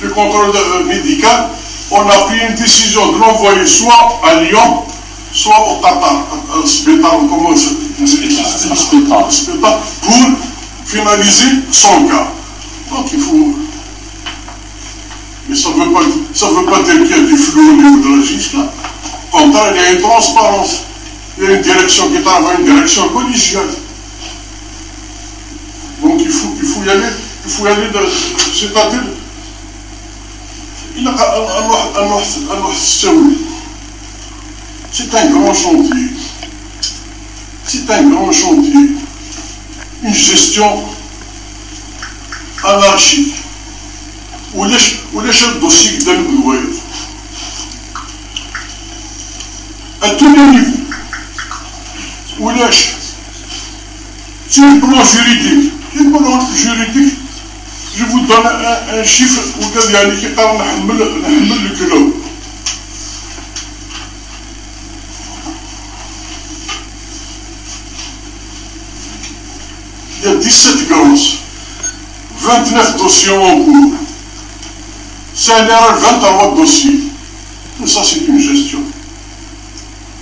le contrôle médical. On a pris une décision de l'envoyer soit à Lyon, soit au Qatar, un spectacle comme ça, pour finaliser son cas. Donc il faut. Mais ça ne veut pas dire qu'il y a du flou au niveau de la justice là. Au contraire, il y a une transparence. Il y a une direction qui travaille, une direction collégiale. Donc il faut y aller. Il faut y aller, c'est-à-dire, il a c'est un grand chantier. C'est un grand chantier. Une gestion anarchique. Où les dossiers d'un gouvernement. À tous les niveaux. Où c'est un plan juridique. Un plan juridique. Je vous donne un chiffre où il y a qui parle le kilo. Il y a 17 grosses, 29 dossiers en cours. C'est un erreur 23 dossiers. Mais ça, c'est une gestion.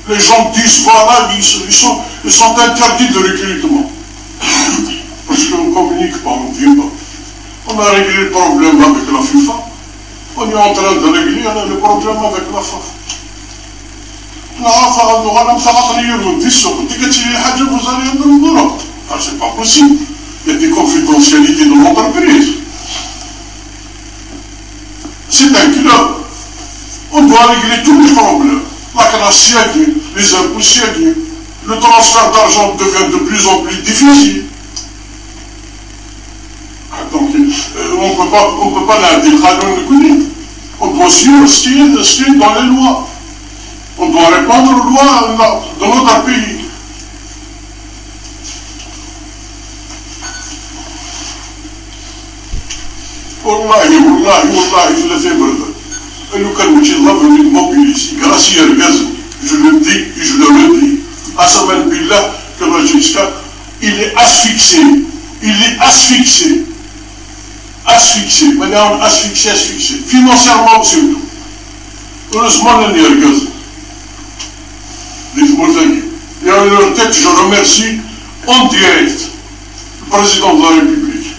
Les gens disent, voilà, ils sont interdits de recrutement. Parce qu'on ne communique pas, on ne dit pas. On a réglé le problème avec la FIFA. On est en train de régler le problème avec la FAF. Ah, c'est pas possible. Il y a des confidentialités dans l'entreprise. C'est un club. On doit régler tous les problèmes. La classe les impôts, le transfert d'argent devient de plus en plus difficile. Donc, on ne peut pas l'intégrer. On doit suivre ce qui est dans les lois. On doit répondre aux lois de notre pays. Wallahi, je le fais brother. Et nous, quand nous sommes mobilisés, grâce à Ergaz, je le dis et je le redis, à Saman Billah, que la Jiska, il est asphyxié. Il est asphyxié. Asphyxié. Maintenant, asphyxié. Financièrement, surtout. Heureusement, il y a Ergaz. Et à leur tête, je remercie en direct le président de la République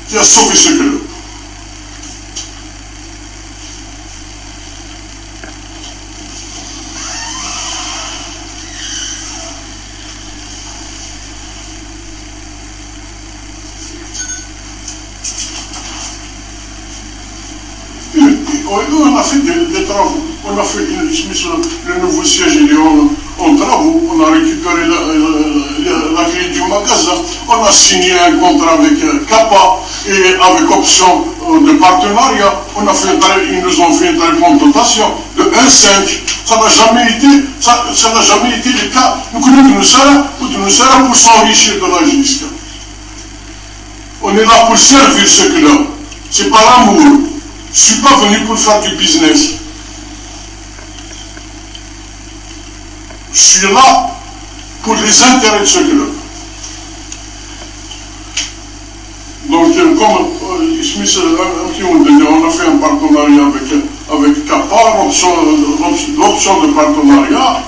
qui a sauvé ce club. On a fait des travaux. On a fait le nouveau siège, il est en travaux. On a récupéré la clé du magasin. On a signé un contrat avec Kappa et avec option de partenariat. Ils nous ont fait une très bonne dotation de 1,5. Ça n'a jamais été le cas. Nous sommes pour s'enrichir de la JISC. On est là pour servir ce club. C'est pas l'amour. Je ne suis pas venu pour faire du business. Je suis là pour les intérêts de ce club. Donc, comme Smith on a fait un partenariat avec Kappa, l'option de partenariat,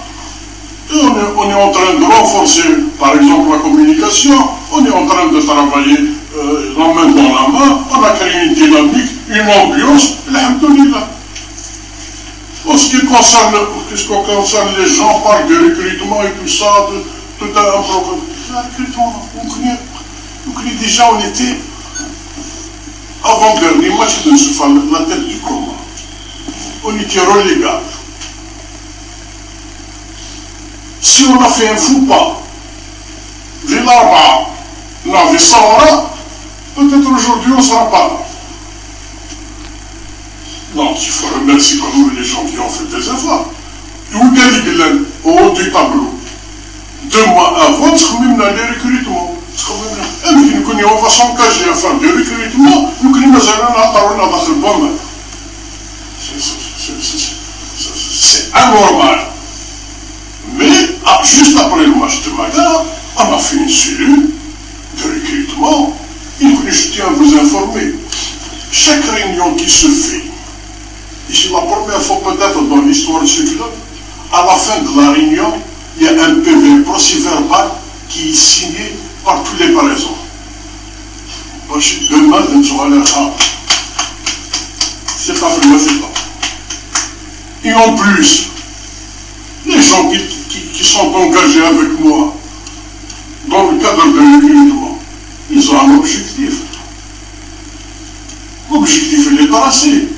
et on est en train de renforcer, par exemple, la communication, on est en train de travailler la main dans la main, on a créé une dynamique, une ambiance, alhamdoulilah. En ce qui concerne les gens, on parle de recrutement et tout ça, tout un programme. Le recrutement, on connaît déjà, on était avant-dernier match de Soufa, la tête du combat. On était relégable. Si on a fait un fou pas, Villarba, on avait 100 là, peut-être aujourd'hui on ne sera pas là. Donc il faut remercier quand même les gens qui ont fait des efforts. Au haut du tableau, 2 mois avant, c'est même dans les recrutements. Et nous connaissons on va s'engager à faire des recrutements, nous connaissons un bon. C'est anormal. Mais juste après le match de Maga, on a fait une cellule de recrutement. Et je tiens à vous informer, chaque réunion qui se fait, et c'est la première fois peut-être dans l'histoire de ce club, à la fin de la réunion, il y a un PV, procès-verbal, qui est signé par tous les présents. Demain, je ne serai là. C'est pas vrai, c'est pas. Et en plus, les gens qui sont engagés avec moi dans le cadre de l'équilibre, ils ont un objectif. L'objectif, il est tracé.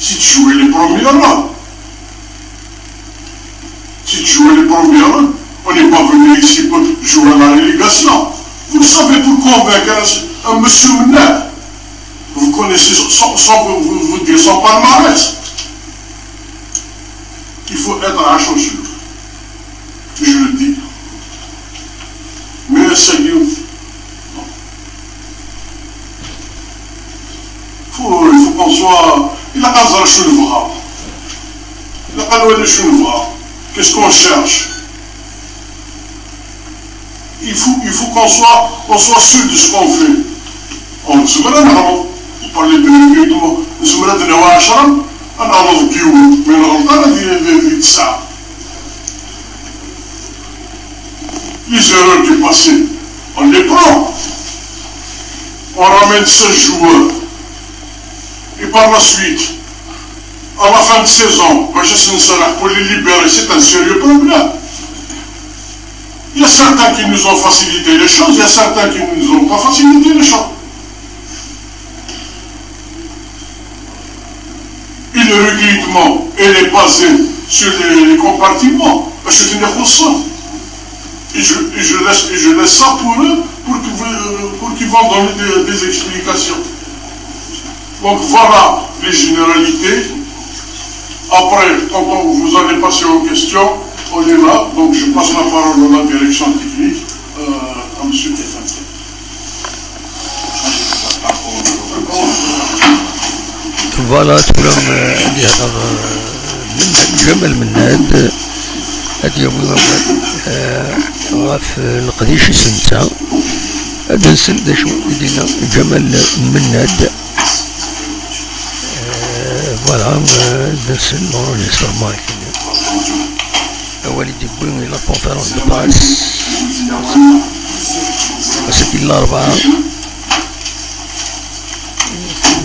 Si tu joues les premiers rangs, on n'est pas venu ici pour jouer à la relégation. Vous savez pour convaincre un monsieur Menard. Vous connaissez vous dire son palmarès. Il faut être à changer. Je le dis. Mais sérieux. Il faut qu'on soit. Il a pas un cheval. Il a pas loin de cheval. Qu'est-ce qu'on cherche? Il faut qu'on soit sûr de ce qu'on fait. On se met là, vous parlez de l'équilibre, on se met là de l'Ouacham, on a l'autre qui ou, mais on n'a pas de ça. Les erreurs du passé, on les prend. On ramène 16 joueurs. Et par la suite, à la fin de saison, pour les libérer, c'est un sérieux problème. Il y a certains qui nous ont facilité les choses, il y a certains qui ne nous ont pas facilité les choses. Et le recrutement, elle est basé sur les compartiments. C'est une ressource. Et je laisse ça pour eux, pour qu'ils vont donner des explications. Donc voilà les généralités. Après, quand vous allez passer aux questions, on est là. Donc je passe la parole à la direction technique, à M. Stéphane. فوالا تكلم جمل من هاد هاد يوم غاف القديش سنتا هاد نسن دا شو يدينا جمل من هاد فوالا نسن نورجستر مايك أولي يجيبون إلى كونفيرونس دو براس مساكين الأربعة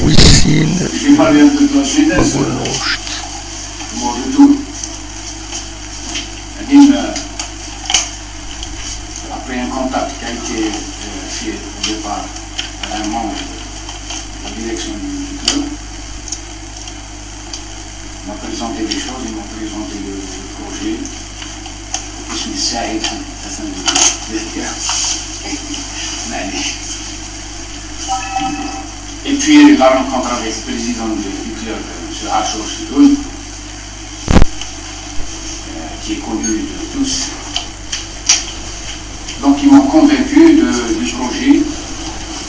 ويسين بقول نوشت après un contact qui a été fait au départ à un membre de la direction du club, il m'a présenté des choses, il m'a présenté le projet. Je suis Saïd, et puis la rencontre avec le président du club, M. Achor Chidoun, qui est connu de tous. Donc ils m'ont convaincu du projet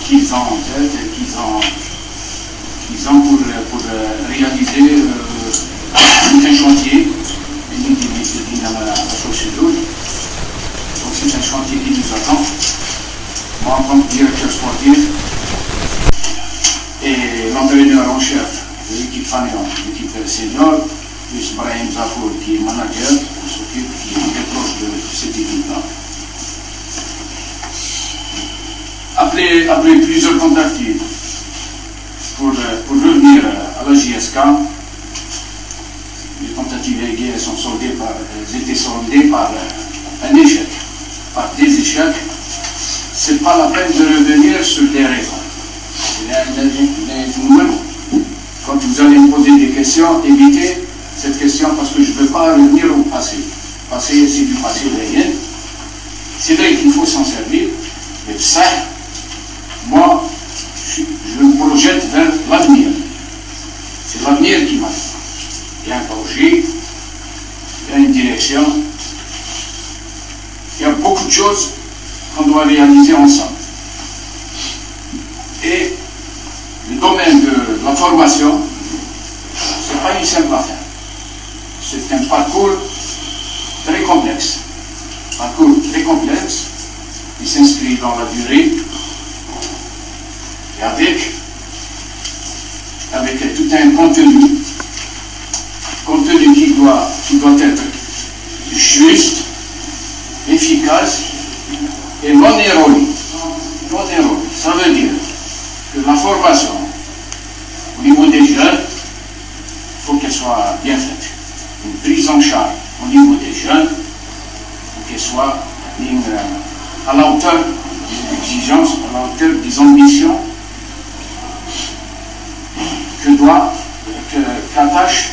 qu'ils ont en tête et qu'ils ont pour réaliser tout un chantier à Chaussée-Douce. Donc c'est un chantier qui nous attend. Moi en tant que directeur sportif et l'entraîneur en chef de l'équipe fanion, l'équipe senior, plus Brahim Zafour qui est manager, qui est très proche de cette équipe-là. Après plusieurs tentatives pour revenir à la JSK, les tentatives également elles étaient soldées par un échec, par des échecs. C'est pas la peine de revenir sur des raisons. Quand vous allez me poser des questions, évitez cette question parce que je ne veux pas revenir au passé. Le passé, c'est du passé derrière. C'est vrai qu'il faut s'en servir, mais ça, moi, je me projette vers l'avenir. C'est l'avenir qui m'attend. Il y a un projet, il y a une direction, il y a beaucoup de choses qu'on doit réaliser ensemble. Et le domaine de la formation, ce n'est pas une simple affaire. C'est un parcours très complexe. Il s'inscrit dans la durée et avec tout un contenu qui doit être juste, efficace et non erronée. Non erronée. Ça veut dire que la formation au niveau des jeunes, il faut qu'elle soit bien faite. Une prise en charge au niveau des jeunes, il faut qu'elle soit à la hauteur des exigences, à la hauteur des ambitions qu'attache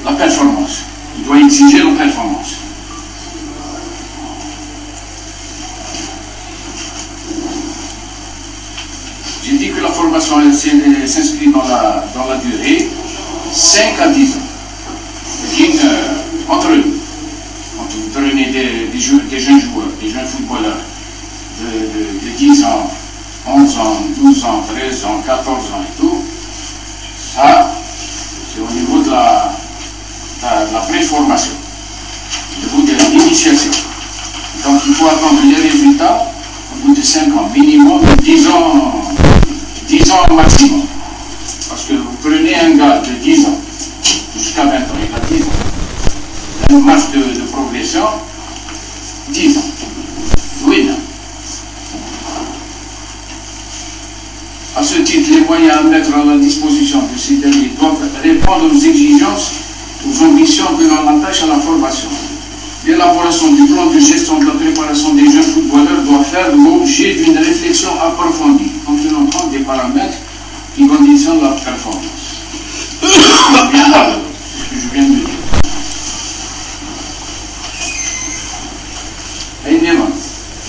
la performance. Il doit exiger la performance. J'ai dit que la formation s'inscrit dans la durée, 5 à 10 ans. Entre eux, quand vous prenez des jeunes joueurs, des jeunes footballeurs de 10 ans, 11 ans, 12 ans, 13 ans, 14 ans et tout, ça, c'est au niveau de la préformation, au niveau de l'initiation. Donc il faut attendre les résultats au bout de 5 ans, minimum 10 ans maximum. Parce que vous prenez un gars de 10 ans jusqu'à 20 ans, il a 10 ans. Il a une marge de progression, 10 ans. Oui, non. À ce titre, les moyens à mettre à la disposition de ces derniers doivent répondre aux exigences, aux ambitions que l'on attache à la formation. L'élaboration du plan de gestion de la préparation des jeunes footballeurs doit faire l'objet d'une réflexion approfondie, en tenant compte des paramètres qui conditionnent leur performance. C'est ce que je viens de dire. Évidemment,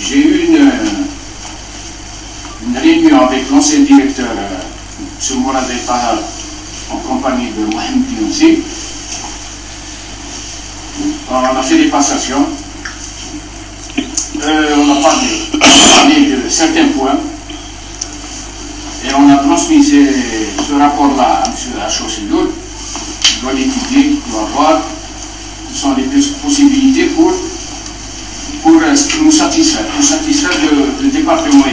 j'ai eu une réunion avec l'ancien directeur, M. Mourad El-Tahal, en compagnie de Mohamed Dioussi. On a fait des passations. On a parlé de certains points. Et on a transmis ce rapport-là à M. Achossidoul. Il doit l'étudier, il doit voir quelles sont les possibilités pour nous satisfaire, le département.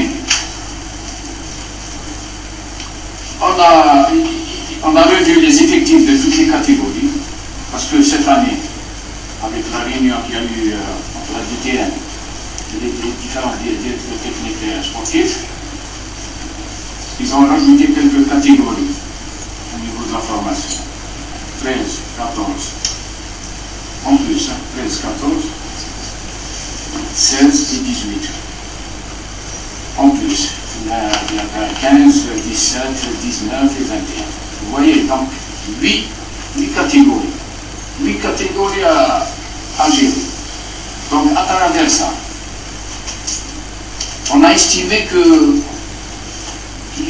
On a revu les effectifs de toutes les catégories, parce que cette année, avec la réunion qu'il y a eu entre la DTN et les différents directeurs techniques et sportifs, ils ont rajouté quelques catégories au niveau de la formation. 13, 14, en plus, 13, 14, 16 et 18. En plus, il y a 15, 17, 19 et 21. Vous voyez, donc, 8 catégories. 8 catégories à gérer. Donc, à travers ça, on a estimé qu'il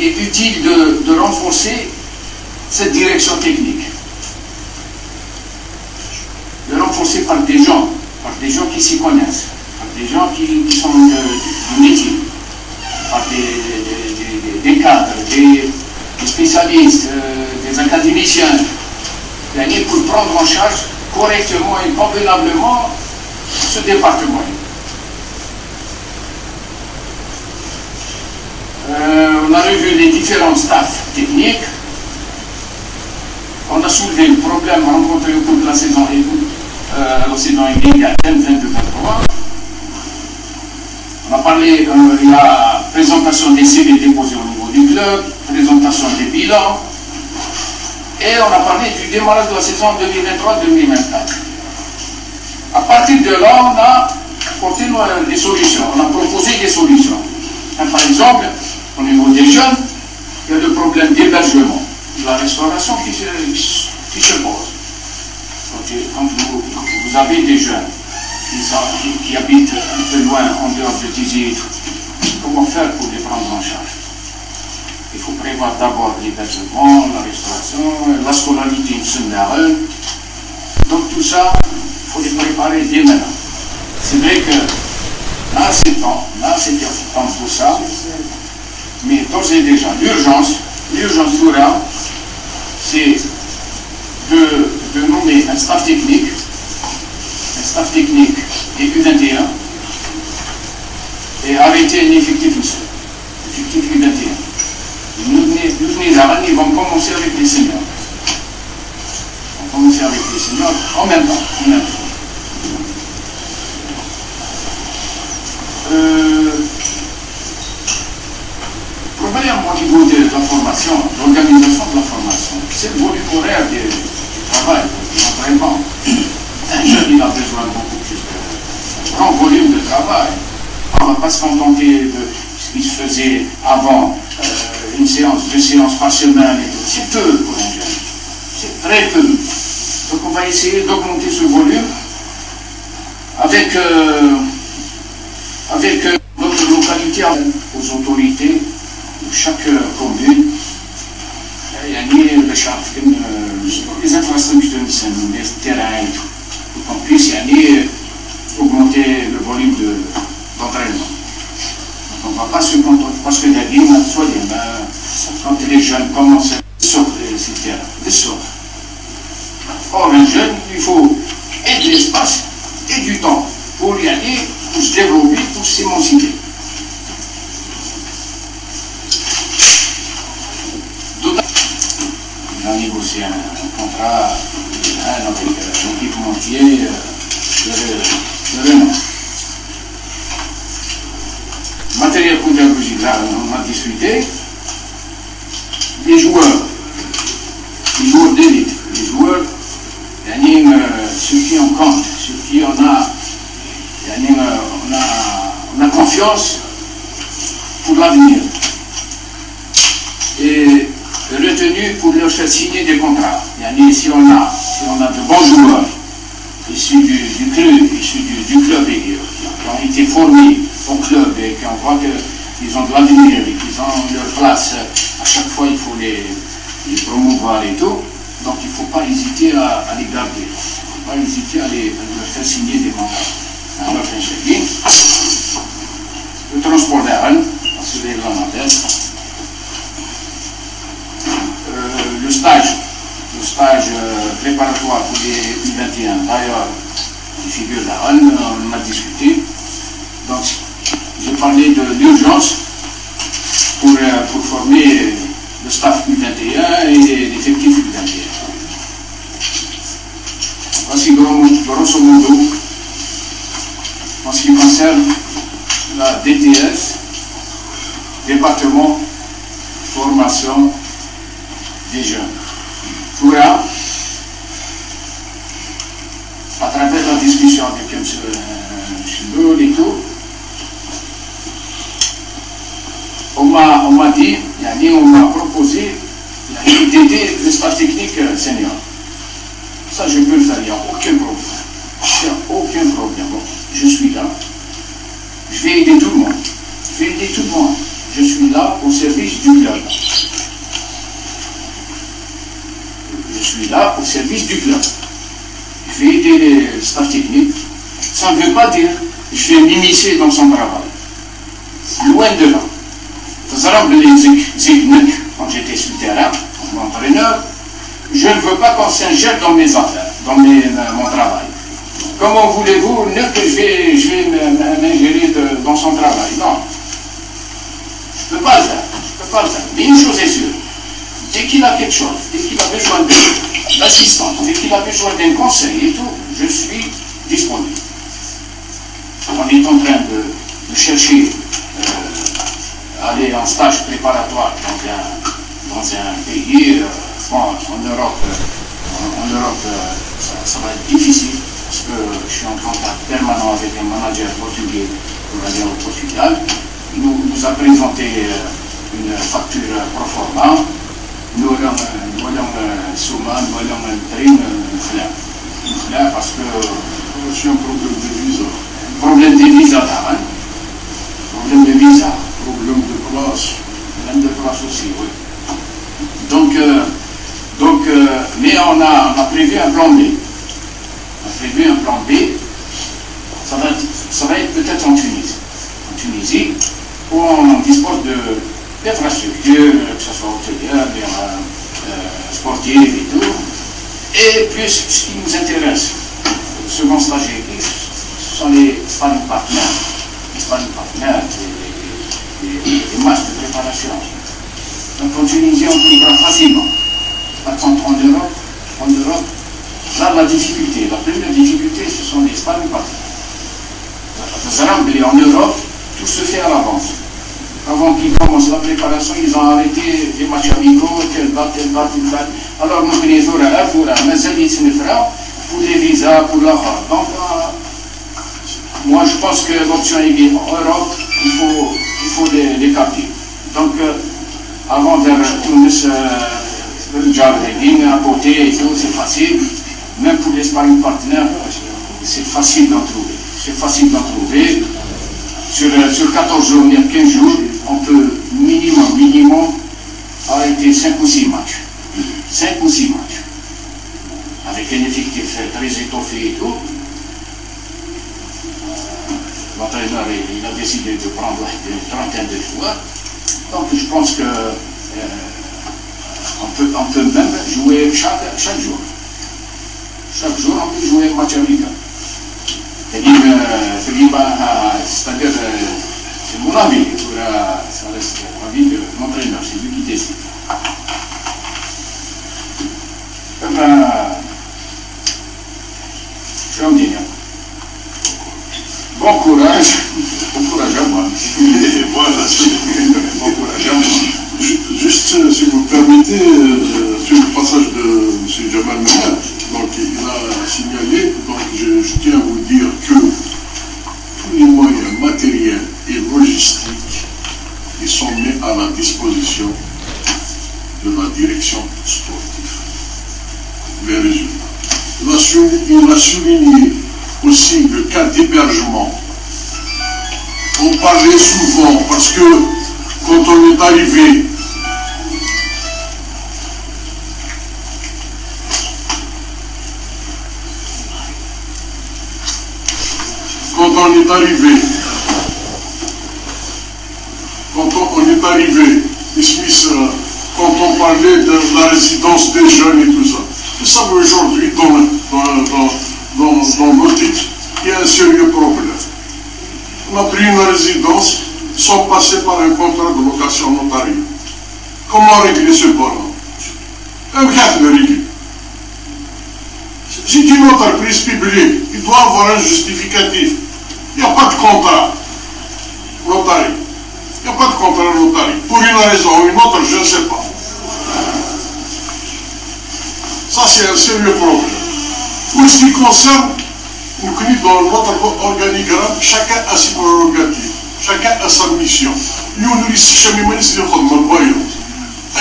est utile de renforcer cette direction technique. De renforcer par des gens qui s'y connaissent, par des gens qui sont du métier, par des cadres, des spécialistes, des académiciens, pour prendre en charge correctement et convenablement ce département. On a revu les différents staffs techniques. On a soulevé le problème rencontré au cours de la saison initiale 22-23. On a parlé de la présentation des CV déposés au niveau du club, présentation des bilans, et on a parlé du démarrage de la saison 2023-2024. À partir de là, on a apporté des solutions, on a proposé des solutions. Par exemple, au niveau des jeunes, il y a le problème d'hébergement, de la restauration qui se pose. Quand vous avez des jeunes qui habitent un peu loin, en dehors de Tizi, comment faire pour les prendre en charge? Il faut prévoir d'abord l'hébergement, la restauration, la scolarité secondaire. Donc tout ça, il faut les préparer dès maintenant. C'est vrai que là c'est temps pour ça, mais d'ores et déjà, l'urgence sera, c'est de nommer un staff technique et U21, et arrêter un effectif U21. Nous vont commencer avec les seniors. Donc commencer avec les seniors en même temps. Problème au niveau de la formation, l'organisation de la formation, c'est le volume horaire du travail, de l'entraînement. Un jeune, il a besoin de beaucoup plus de grand volume de travail. On ne va pas se contenter de ce qui se faisait avant, une séance, 2 séances par semaine, c'est peu pour un jeune, c'est très peu. Donc on va essayer d'augmenter ce volume avec notre localité aux autorités de chaque commune. Il y a les infrastructures, les terrains et tout, pour qu'on puisse augmenter le volume d'entraînement. On ne va pas se contenter, parce que la vie, quand les jeunes commencent à sortir de ces terrains, de sortir. Or, un jeune, il faut et de l'espace et du temps pour y aller, pour se développer, pour s'émanciper. On a négocié un contrat avec l'équipementier de Renault. Matériel pédagogique, là, on a discuté. Les joueurs d'élite, les joueurs, ceux qui en compte, ceux qui on a confiance pour l'avenir. Et retenu pour leur faire signer des contrats. Si on a de bons joueurs issus du club et qui ont été formés au club et qu'on voit qu'ils ont de l'avenir et qu'ils ont leur place, à chaque fois il faut les promouvoir et tout. Donc il ne faut pas hésiter à les garder. Il ne faut pas hésiter à leur faire signer des mandats. Alors, le transport d'air, c'est les grands modèles. Le stage préparatoire pour les U21, d'ailleurs, les figures d'Aaron, on a discuté. Donc, j'ai parlé de l'urgence pour former le staff U21 et l'effectif U21. Voici grosso modo, en ce qui concerne la DTS, département formation des jeunes. Pourra, à travers la discussion avec M. Chilou et tout, on m'a dit, on m'a proposé d'aider le staff technique senior. Ça, je peux le faire, il n'y a aucun problème. Il n'y a aucun problème. Bon, je suis là. Je vais aider tout le monde. Je suis là au service du club. Je vais aider les staff techniques. Ça ne veut pas dire que je vais m'immiscer dans son travail. Loin de là. Quand j'étais sur le terrain, comme entraîneur, je ne veux pas qu'on s'ingère dans mes affaires, dans mon travail. Comment voulez-vous que je vais m'ingérer dans son travail? Non. Je ne peux pas le faire. Mais une chose est sûre. Dès qu'il a quelque chose, dès qu'il a besoin d'assistance, dès qu'il a besoin d'un conseil et tout, je suis disponible. On est en train de chercher aller en stage préparatoire dans un pays, en Europe, ça va être difficile parce que je suis en contact permanent avec un manager portugais pour aller au Portugal. Il nous a présenté une facture pro forma. Nous allons souvent, nous allons un parce que c'est un problème de visa. Problème de visa, problème de visa. Problème de place. Problème de place aussi, oui. Donc, mais on a prévu un plan B. Ça va être peut-être en Tunisie. En Tunisie, où on dispose d'infrastructures, que ce soit hôtelières, sportives et tout. Et plus ce qui nous intéresse, le second stage ce sont les sparring partners, les matchs de préparation. Donc en Tunisie, on trouvera facilement. Par contre, en Europe, la difficulté. La première difficulté, ce sont les sparring partners. En Europe, tout se fait à l'avance. Avant qu'ils commencent la préparation, ils ont arrêté les matchs amicaux, telle date. Alors, nous connaissons pour les visas, pour la rare. Donc, moi, je pense que l'option est bien. En Europe, il faut les capter. Donc, avant vers Tunis, le Jarreddin, à côté et tout, c'est facile. Même pour les sparring partenaires, c'est facile d'en trouver. C'est facile d'en trouver. Sur 14 jours, 15 jours, on peut minimum arrêter 5 ou 6 matchs. 5 ou 6 matchs. Avec un effectif très étoffé et tout. L'entraîneur, il a décidé de prendre une trentaine de joueurs. Donc je pense que on peut même jouer chaque jour. Chaque jour, on peut jouer un match amical. C'est-à-dire, c'est mon avis, ça reste l'avis de l'entraîneur, c'est lui qui décide. Je vais en dire. Bon courage à moi. Bon courage à moi. Juste, si vous permettez, sur le passage de M. Jamal Meher, donc il a signalé, donc je tiens à vous dire que tous les moyens matériels et logistiques ils sont mis à la disposition de la direction sportive. Les résultats. Il a souligné aussi le cas d'hébergement. On parlait souvent parce que quand on est arrivé Smith, quand on parlait de la résidence des jeunes et tout ça, vous savez aujourd'hui dans nos titres, il y a un sérieux problème. On a pris une résidence sans passer par un contrat de location notariée. Comment régler ce problème? Un cadre de régler. C'est une entreprise publique, il doit avoir un justificatif. Il n'y a pas de contrat notarié. Il n'y a pas de contrat notarié. Pour une raison ou une autre, je ne sais pas. Ça, c'est un sérieux problème. Pour ce qui concerne, nous connaissons dans notre organigramme, chacun a ses prérogatives, chacun a sa mission. Nous, et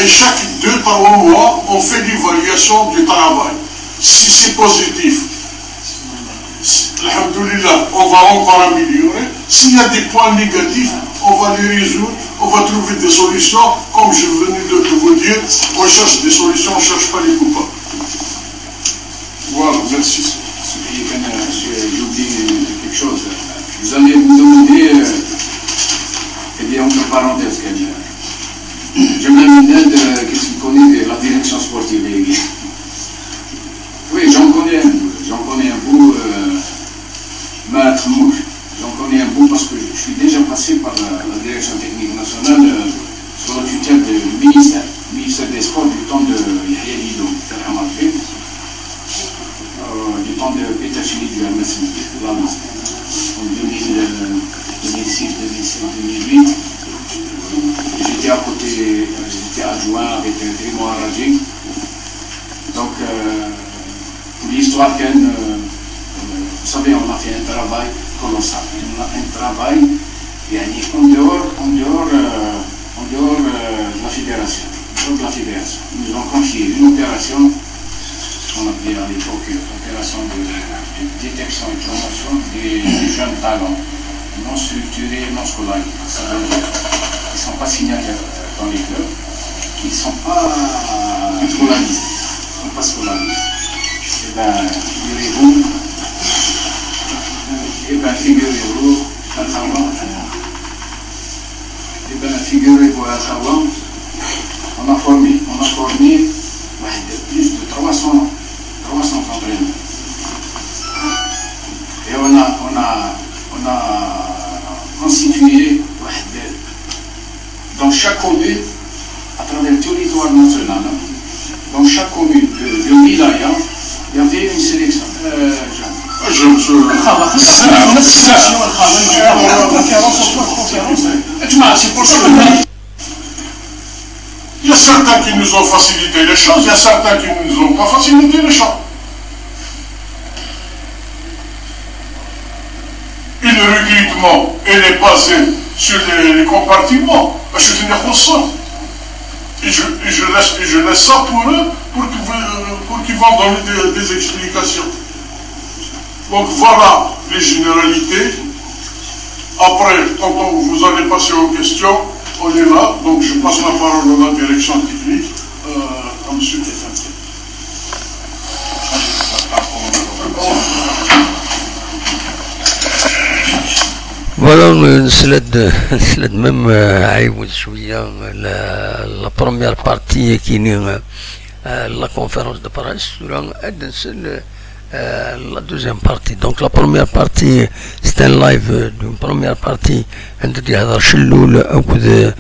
chaque 2-3 mois, on fait l'évaluation du travail. Si c'est positif, alhamdoulilah, on va encore améliorer. S'il y a des points négatifs, on va les résoudre, on va trouver des solutions. Comme je venais de vous dire, on cherche des solutions, on ne cherche pas les coupables. Voilà, merci. J'ai oublié quelque chose. Vous allez vous demander, entre parenthèses, j'aimerais une aide, qu'est-ce qu'il connaît de la direction sportive. Oui, j'en connais un bout, Maître Mouch. J'en connais un bout parce que je suis déjà passé par la direction technique nationale sur la tutelle du ministère des Sports du temps de Yahya Lido, du temps de Peter Chili du MS en 2006, 2007, 2008. J'étais à côté, j'étais adjoint avec Trimo Araji. Donc, pour l'histoire vous savez, on a fait un travail colossal. On a un travail en dehors de la fédération. Ils nous ont confié une opération, qu'on appelait à l'époque opération de détection et promotion des jeunes talents non structurés, non scolarisés. Ils ne sont pas signataires dans les clubs, ils ne sont pas scolarisés. Figurez-vous, à Khawa, on a formé plus de 300 entraîneurs. Et on a constitué dans chaque commune, à travers le territoire national, dans chaque commune de Wilaya, Il y avait une sélection. C'est pour ça que il y a certains qui nous ont facilité les choses, il y a certains qui ne nous ont pas facilité les choses. Et le recrutement, elle est basé sur les compartiments. Je suis et je laisse ça pour eux, pour qu'ils vont donner des explications. Donc voilà les généralités. Après, quand vous allez passer aux questions, on est là. Donc je passe la parole à la direction technique, à M. Kéfin. Voilà, نسلد même عاود شوية la première partie qui est la conférence de presse, la deuxième partie. Donc la première partie c'est un live d'une première partie عندي هذا شلول أكد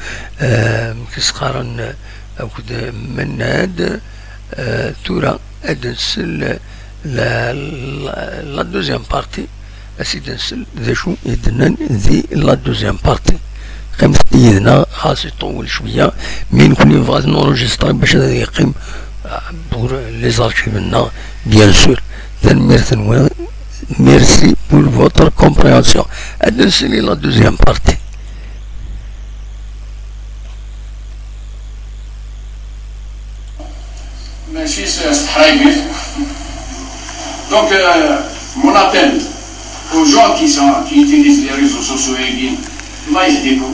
كسخارن أكد مناد تورا أدنسل la deuxième partie أسيدنسل ذا شو إذنن ذي la deuxième partie قيمة إذنا خاص يطول شوية من كل فاز نورجستري باش هذا يقيم pour les archives maintenant bien sûr. Merci pour votre compréhension. C'est la deuxième partie. Merci, c'est private. Donc, mon appel aux gens qui utilisent les réseaux sociaux et qui الله يهديكم.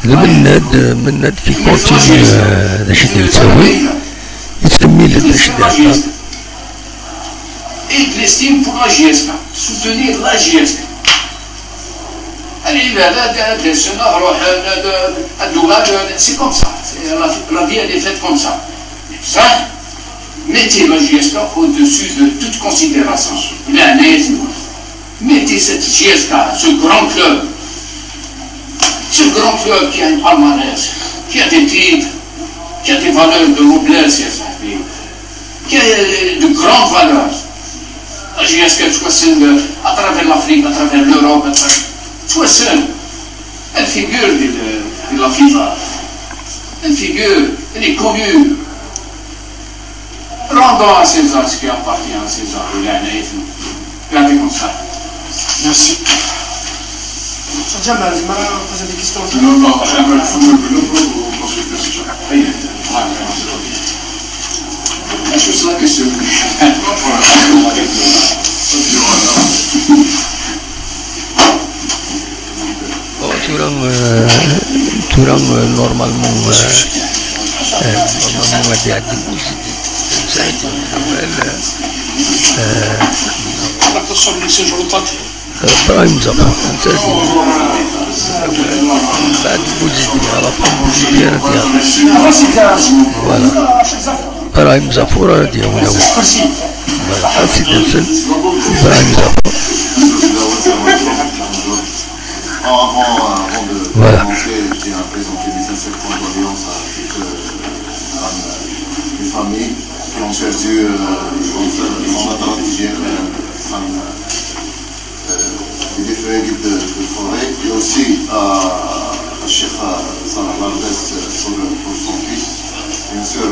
من في كونتينيو هذا اللي تسوي يتكمل هذا الشيء. Et de l'estime pour la GSK, soutenir la GSK. C'est comme ça, la vie elle est faite comme ça. Ça, mettez la GSK au-dessus de toute considération. Mettez cette GSK, ce grand club qui a une palmarès, qui a des titres, qui a des valeurs de noblesse, qui a de grandes valeurs. La GSK à travers l'Afrique, à travers l'Europe, elle figure de la FIFA. Elle figure, elle est connue. Rendons à César ce qui appartient à César. Regardez comme ça. Merci. Jamal, vous avez des questions? Non, Jamal, il faut que vous posiez des questions. Est-ce que c'est la question? Turang normalement برايم زمان بعد بوزيدي على طول بوزيدي انا فوالا برايم زفورة ديالنا فوالا سي دنسل برايم زفورة. Avant de commencer, je tiens à présenter mes sincères condoléances à toutes les familles qui ont perdu les défunts guides de forêt, et aussi à Cheikh Salah Lardès pour son fils. Bien sûr, M.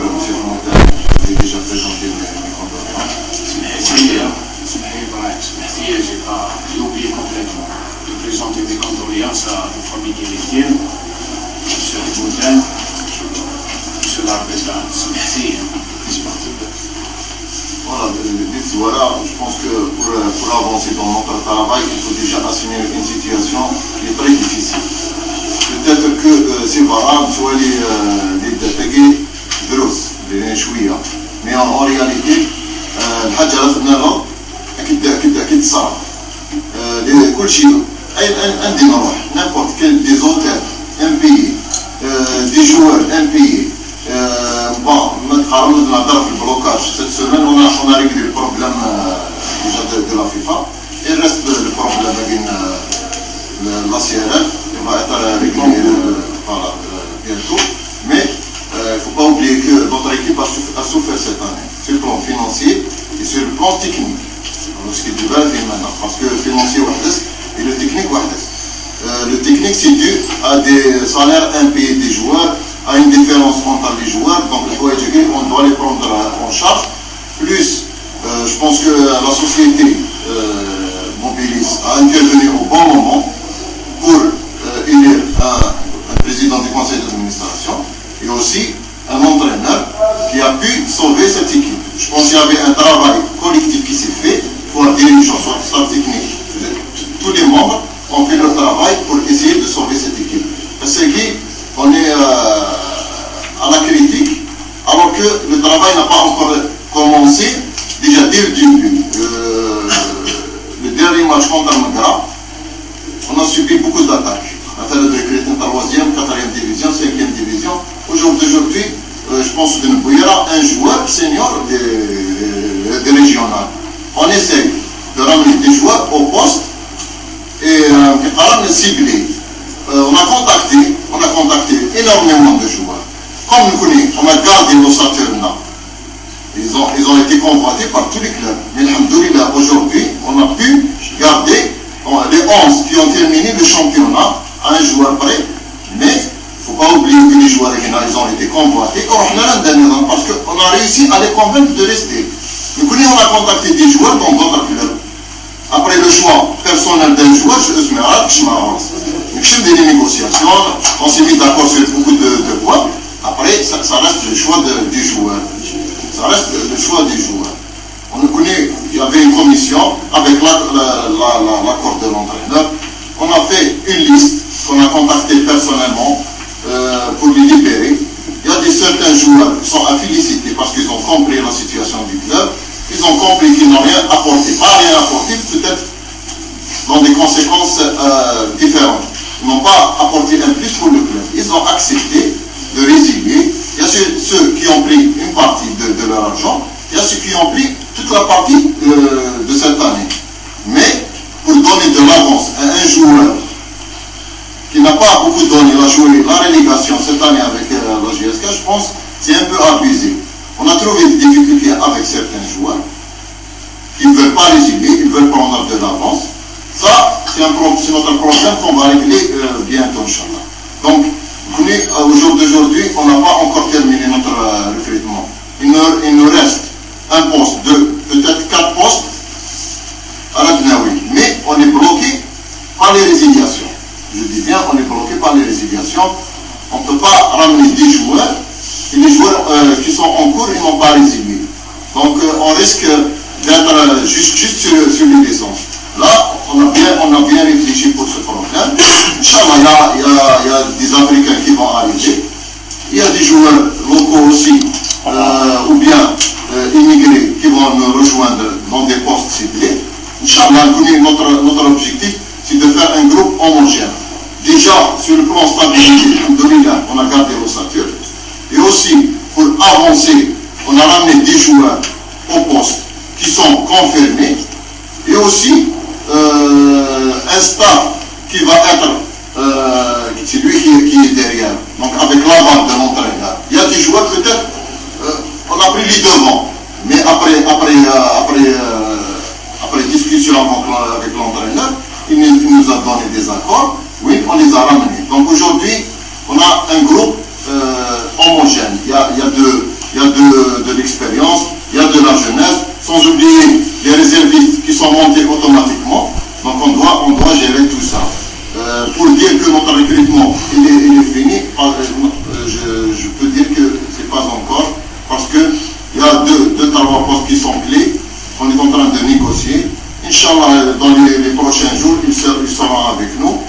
Montagne, j'ai déjà présenté mes condoléances. J'ai oublié complètement de présenter mes condoléances à la famille des victimes, M. Montagne, M. Larbezan. Merci. Voilà, je pense que pour avancer dans notre travail, il faut déjà assumer une situation qui est très difficile. Peut-être que c'est valable, soit les détaillés gros, les chouïa, mais en réalité, الحاجة اللي خدناها أكيد صعب. كل شيء عندي نروح n'importe quel des hôtels impayés, des joueurs impayés. Bon, maintenant on a le blocage. Cette semaine on a réglé le problème déjà de la FIFA. Il reste le problème avec la CRF. Il va être réglé bientôt. Mais il ne faut pas oublier que notre équipe a souffert cette année sur le plan financier et sur plan technique. Ce qui est du maintenant, parce que le financier et le technique le technique c'est dû à des salaires impayés des joueurs, à une différence entre les joueurs, donc on doit les prendre en charge. Plus, je pense que la société Mobilis a intervenu au bon moment pour élire un président du conseil d'administration et aussi un entraîneur qui a pu sauver cette équipe. Je pense qu'il y avait un travail collectif qui s'est fait pour la dirigeant, soit staff technique. Tous les membres ont fait leur travail pour essayer de sauver cette équipe. Parce qu'on est à la critique, alors que le travail n'a pas encore commencé déjà dès le début. Le dernier match contre Almagara, on a subi beaucoup d'attaques. Affaire de recruter 3e, 4e division, 5e division. Aujourd'hui, je pense qu'il y aura un joueur senior des régionales. On essaye de ramener des joueurs au poste et à cibler. On a contacté énormément de joueurs. Comme nous connaissons, on a gardé nos Saturnes. Ils ont été convoités par tous les clubs. Mais alhamdoulilah, aujourd'hui, on a pu garder les 11 qui ont terminé le championnat à un joueur près. Mais il ne faut pas oublier que les joueurs régionaux ont été convoités. Parce qu'on a réussi à les convaincre de rester. Nous connaissons, on a contacté des joueurs dans d'autres clubs. Après le choix personnel d'un joueur, des négociations, on s'est mis d'accord sur beaucoup de points. Après, ça reste le choix du joueur. Ça reste le choix du joueur. On connaît, il y avait une commission avec l'accord de l'entraîneur. On a fait une liste qu'on a contacté personnellement pour les libérer. Il y a certains joueurs qui sont à féliciter parce qu'ils ont compris la situation du club. Ils ont compris qu'ils n'ont rien apporté. Pas rien apporté, peut-être dans des conséquences différentes. Ils n'ont pas apporté un plus pour le club. Ils ont accepté de résilier. Il y a ceux qui ont pris une partie de leur argent. Il y a ceux qui ont pris toute la partie de cette année. Mais pour donner de l'avance à un joueur qui n'a pas beaucoup donné, il a joué la relégation cette année avec la GSK, je pense que c'est un peu abusé. On a trouvé des difficultés avec certains joueurs qui ne veulent pas résilier, ils veulent prendre de l'avance. Ça, c'est notre problème qu'on va régler bientôt, Inch'Allah. Donc, au jour d'aujourd'hui, on n'a pas encore terminé notre recrutement. Il nous reste un poste, peut-être 4 postes à la Gnaoui. Mais on est bloqué par les résiliations. Je dis bien, on est bloqué par les résiliations. On ne peut pas ramener des joueurs, et les joueurs qui sont en cours, ils n'ont pas résilié. Donc, on risque d'être juste sur les licences. Là, on a bien réfléchi pour ce problème. Inch'Allah, il y a des Africains qui vont arriver. Il y a des joueurs locaux aussi, ou bien immigrés, qui vont nous rejoindre dans des postes ciblés. Inch'Allah, notre objectif, c'est de faire un groupe homogène. Déjà, sur le plan stabilité, on a gardé l'ossature. Et aussi, pour avancer, on a ramené des joueurs au poste qui sont confirmés. Et aussi, un staff qui va être, c'est lui qui est derrière, donc avec l'aval de l'entraîneur. Il y a des joueurs peut-être, on a pris les devants, mais après discussion avec l'entraîneur, il nous a donné des accords, oui, on les a ramenés. Donc aujourd'hui, on a un groupe homogène. Il y a de l'expérience, il y a de la jeunesse, sans oublier les réservistes qui sont montés automatiquement. Donc on doit gérer tout ça. Pour dire que notre recrutement il est fini, je peux dire que c'est pas encore, parce qu'il y a deux trois postes qui sont clés. On est en train de négocier. Inch'Allah, dans les prochains jours, ils seront avec nous,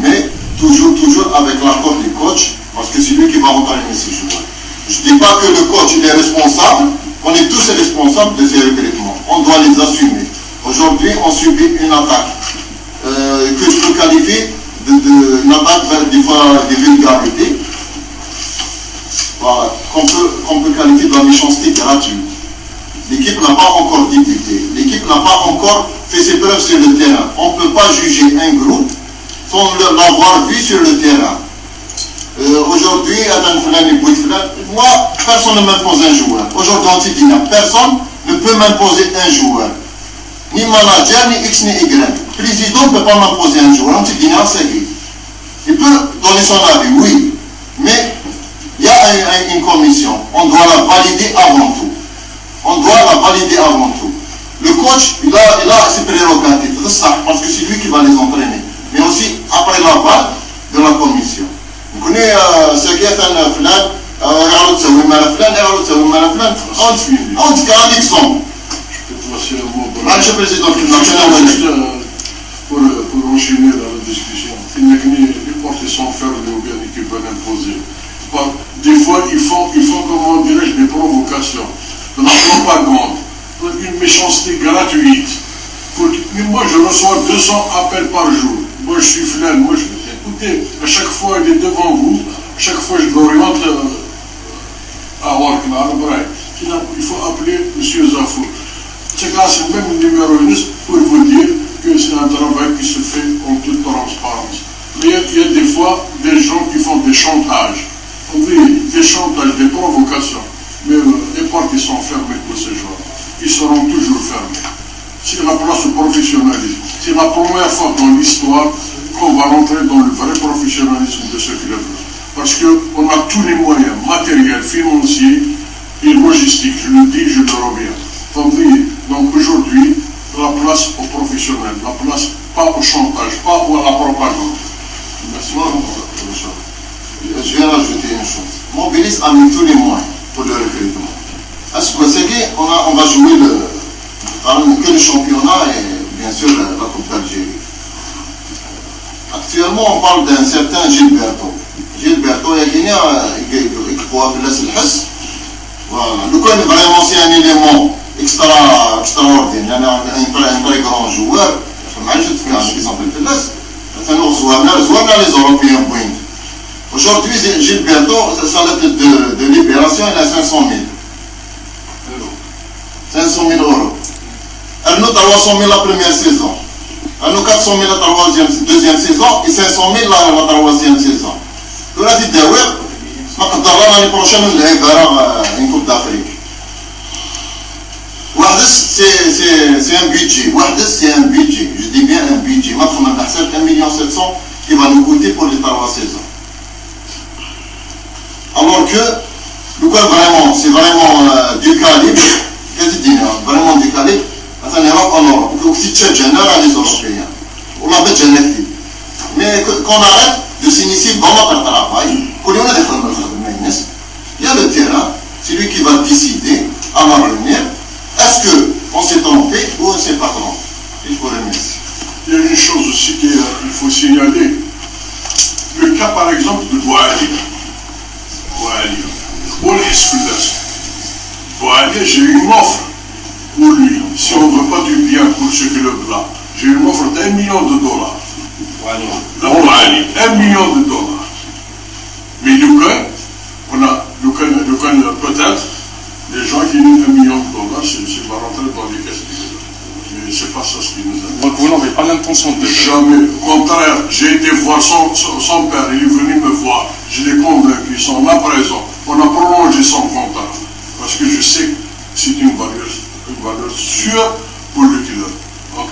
mais toujours avec l'accord du coach, parce que c'est lui qui va entraîner ces joueurs. Je ne dis pas que le coach il est responsable, on est tous responsables de ces recrutements. On doit les assumer. Aujourd'hui, on subit une attaque que je peux qualifier d'une attaque vers des fois des vulgarités, voilà, qu'on peut qualifier de la méchanceté gratuite. L'équipe n'a pas encore débuté. L'équipe n'a pas encore fait ses preuves sur le terrain. On ne peut pas juger un groupe sans l'avoir vu sur le terrain. Aujourd'hui, moi, personne ne m'impose un joueur. Aujourd'hui, on dit personne ne peut m'imposer un joueur. Ni manager, ni X, ni Y. Le président ne peut pas m'imposer un joueur. Il peut donner son avis, oui. Mais il y a une commission. On doit la valider avant tout. Le coach, il a ses prérogatives. C'est ça, parce que c'est lui qui va les entraîner. Mais aussi après l'aval de la commission. Vous connaissez ce qui est un flan, on dit un exemple. Monsieur le mot Monsieur le Président, pour enchaîner dans la discussion, il n'y a que les portes sont fermées ou bien qui veulent imposer. Des fois, ils font comment dirais-je, des provocations, de la propagande, une méchanceté gratuite. Moi, je reçois 200 appels par jour. Moi, je suis flan. Écoutez, à chaque fois, il est devant vous. À chaque fois, je l'oriente à Warkna, il faut appeler M. Zafour. C'est le même numéro 1 pour vous dire que c'est un travail qui se fait en toute transparence. Mais il y a des fois des gens qui font des chantages. Oui, des chantages, des provocations. Mais les portes sont fermées pour ces gens. Ils seront toujours fermés. C'est la place au professionnalisme. C'est la première fois dans l'histoire qu'on va rentrer dans le vrai professionnalisme de ce club-là. Parce qu'on a tous les moyens matériels, financiers et logistiques. Je le dis, je le reviens. Donc aujourd'hui, la place au professionnel, la place pas au chantage, pas à la propagande. Merci. Je vais rajouter une chose. Mobilis a mis tous les moyens pour le recrutement. Est-ce que c'est on va jouer que le championnat et bien sûr la Coupe d'Algérie. Actuellement, on parle d'un certain Gilberto. Gilberto, il y a voilà. Le coin vraiment c'est un élément extraordinaire, un très grand joueur. Les Européens. Aujourd'hui, Gilberto, sa lettre de libération, il a 500 000. 500 000 euros. Elle nous a 300 000 la première saison. Elle nous a 400 000 la deuxième saison et 500 000 la troisième saison. Le reste de Web, l'année prochaine, on verra une Coupe d'Afrique. C'est un budget. C'est un budget. Je dis bien un budget. Maintenant, on a 1,7 million qui va nous coûter pour les 3 saisons. Alors que, le quoi vraiment, c'est vraiment du calibre, vraiment du calibre, c'est un Europe en Europe. Donc, si tu es général, les Européens, on l'a fait général. Mais qu'on arrête de s'initier dans notre travail, qu'on y a des femmes il y a le terrain, c'est lui qui va décider à l'avenir, est-ce qu'on s'est trompé ou on ne s'est pas trompé. Il faut remercier. Il y a une chose aussi qu'il faut signaler. Le cas par exemple de Bouali. Bouali, j'ai eu une offre pour lui. Si on ne veut pas du bien pour ce club-là, j'ai une offre d'$1 million. Bouali, $1 million. Mais on a peut-être les gens qui nous $1 million, c'est pas rentrer dans les caisses du club. Mais c'est pas ça ce qui nous a. Donc vous n'avez pas l'intention de... Jamais. Au contraire, j'ai été voir son père, il est venu me voir. Je l'ai convaincu, ils sont là présents. On a prolongé son contrat. Parce que je sais que c'est une valeur sûre pour le club. Donc,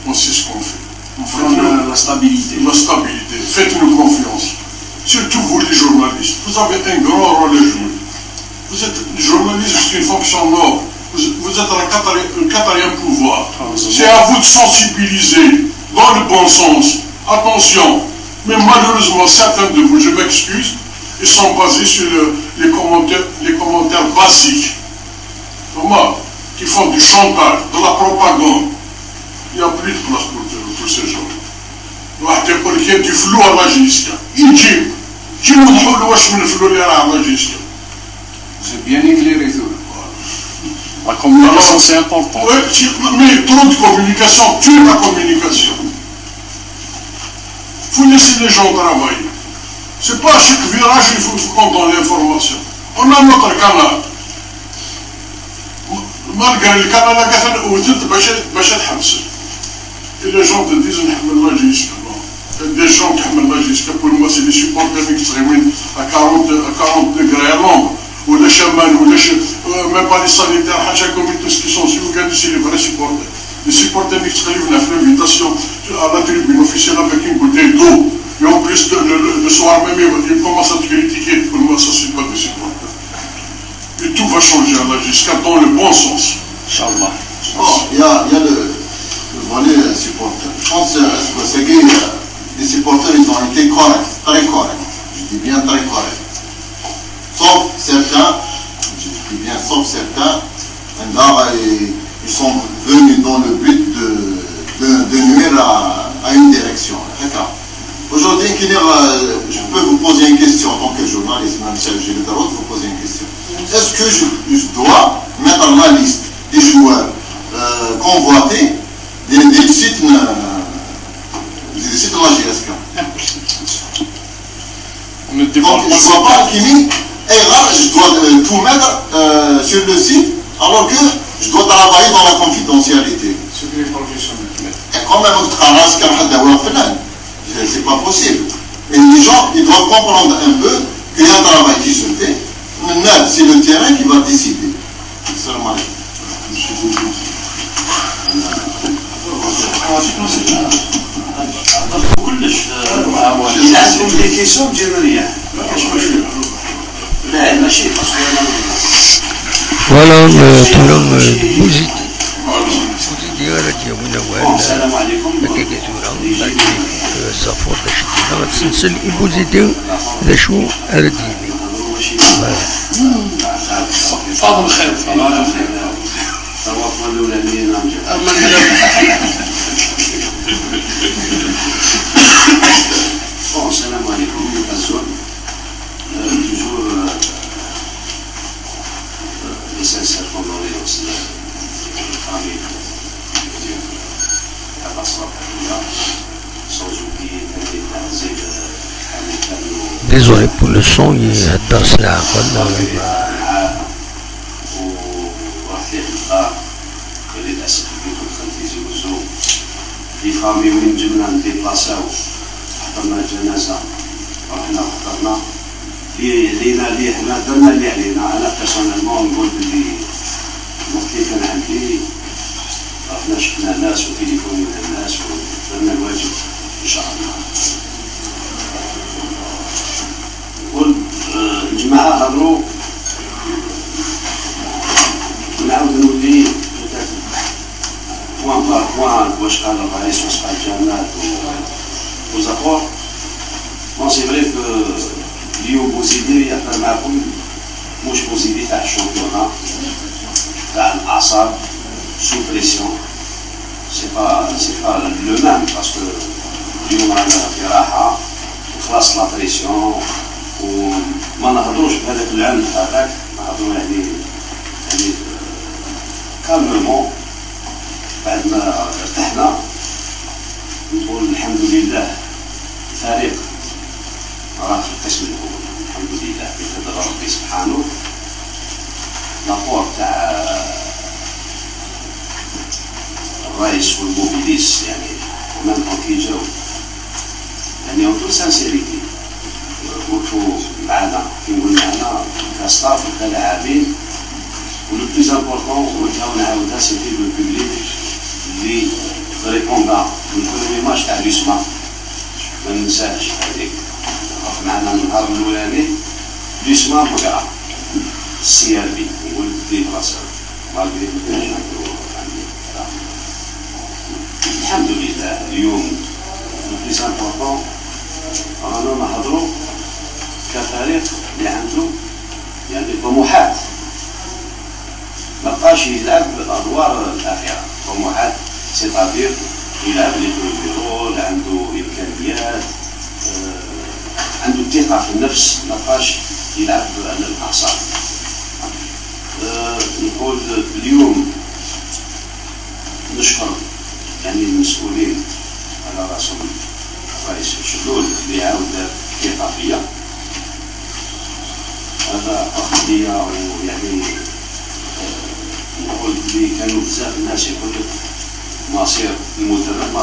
on sait ce qu'on fait. On prend la stabilité. La stabilité. Faites-nous confiance. Surtout vous les journalistes. Vous avez un grand rôle à jouer. Vous êtes journaliste, c'est une fonction noble. Vous êtes un quatrième pouvoir. C'est à vous de sensibiliser dans le bon sens. Attention. Mais malheureusement, certains de vous, je m'excuse, ils sont basés sur les commentaires basiques. Comment? Qui font du chantage, de la propagande. Il n'y a plus de place pour ces gens. Il y a du flou à la gestion. Vous êtes bien éclairé, tout. La communication, c'est important. Oui, mais trop de communication tue la communication. Il faut laisser les gens travailler. Ce n'est pas à chaque virage il faut qu'on donne l'information. On a notre canal. Malgré le canal, et les gens te disent des gens qui ont jusqu'à pour moi, c'est des supporters qui se réunissent à 40 degrés à l'ombre. Ou les chamans, ou les même pas les sanitaires, tout ce qui sont si vous regardez, c'est les vrais supporters. Les supporters qui se livrent l'invitation à la tribune officielle avec une bouteille d'eau. Et en plus, le soir même, ils commencent à te critiquer. Pour moi, ça, c'est pas des supporters. Et tout va changer à la jusqu'à dans le bon sens. Inch'Allah. Il y a le volet supporter. Je pense que les supporters, ils ont été corrects, très corrects. Je dis bien très corrects. Sauf certains, je dis bien sauf certains, ils sont venus dans le but de nuire à une direction. Aujourd'hui, je peux vous poser une question en tant que journaliste, même si j'ai le droit de vous poser une question. Est-ce que je dois mettre dans la liste des joueurs convoités des sites de la GSK? Donc, je ne vois pas Kimi et là, je dois tout mettre sur le site alors que je dois travailler dans la confidentialité. Et quand même, c'est pas possible. Mais les gens, ils doivent comprendre un peu qu'il y a un travail qui se fait. C'est le terrain qui va décider. Seulement. إذا عندكم دي كيسون ديروا ليا ما كاينش مشكل. لا ماشي Voilà, تلون بوزيدي غادي منوال كيكيتورا صافور داشتينا غتسلسل بوزيدي ذا شو ارديني فاضل خير السلام عليكم الزول toujours les sincères condoléances de la famille à Basra sans oublier les تعزيز Désolé pour le son, il y a dans cela. وللأسف كنت خلتي زوزو في فامي وين جبنا نديبلاساو حضرنا الجنازة رحنا وحضرنا لينا حنا درنا اللي علينا. أنا بيرسونيلمون نقول بلي الوقت اللي كان عندي رحنا شفنا ناس وتليفونينا الناس ودرنا الواجب إن شاء الله. نقول الجماعة هضروا ونعاود نولي بوان بار بوان واش قال الرئيس واش قال الجامعات وزافور. بون سي فري كو اليوم بوزيدي يهضر معكم مش بوزيدي تاع الشامبيونا تاع الأعصاب سو بريسيون. سي با لو ميم باسكو اليوم رانا في راحة وخلاص لا بريسيون وما نهضروش بهذاك العنف هذاك، نهضرو يعني كالمومون. بعد ما ارتحنا نقول الحمد لله الفريق راه في القسم الاول الحمد لله بقدر ربي سبحانه. لابور تاع الرئيس والموبيليس يعني ميم كي جاو يعني اون تو سانسيريتي وقفوا معنا كي نقول معنا كستاف وكلاعبين. ولو بليز امبورطون ونرجعو نعاودها سيتي لو بوبليك اللي ريبوندا البرومي ماتش تاع ليسما ما ننساهش هذيك. وقف معنا النهار الاولاني ليسما بقرا السي ار بي نقول دي بلاصه مالغري الحمد لله. اليوم لو بليز امبورطون رانا نهضرو كفريق اللي عنده يعني طموحات مابقاش يلعب الادوار الاخيره. طموحات سيتادير يلعب لي بيرو عنده امكانيات عنده الثقه في النفس مابقاش يلعب على الاعصاب. نقول اليوم نشكر يعني المسؤولين على راسهم الرئيس شلول اللي عاود الثقه فيا. هذا فخر ليا ويعني نقول بلي كانوا بزاف الناس يقول لك مصير المدرب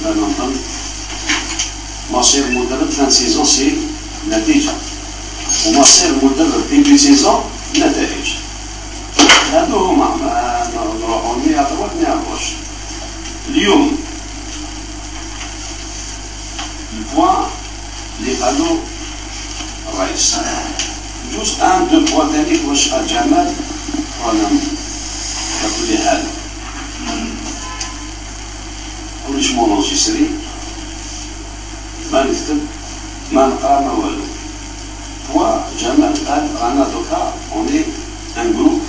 انا نظن مصير المدرب فان سيزون سي نتيجه ومصير المدرب ديبي سيزون نتائج. هادو هما ما نروحو 100 دروات 100 غوش. اليوم البوان اللي قالو الرئيس جوز ان دو بوان تاني واش قال جمال رانا بكل حال كلش مونونجيستري ما نكتب ما نقرا ما والو. هو جمال قال رانا دوكا اوني ان جروب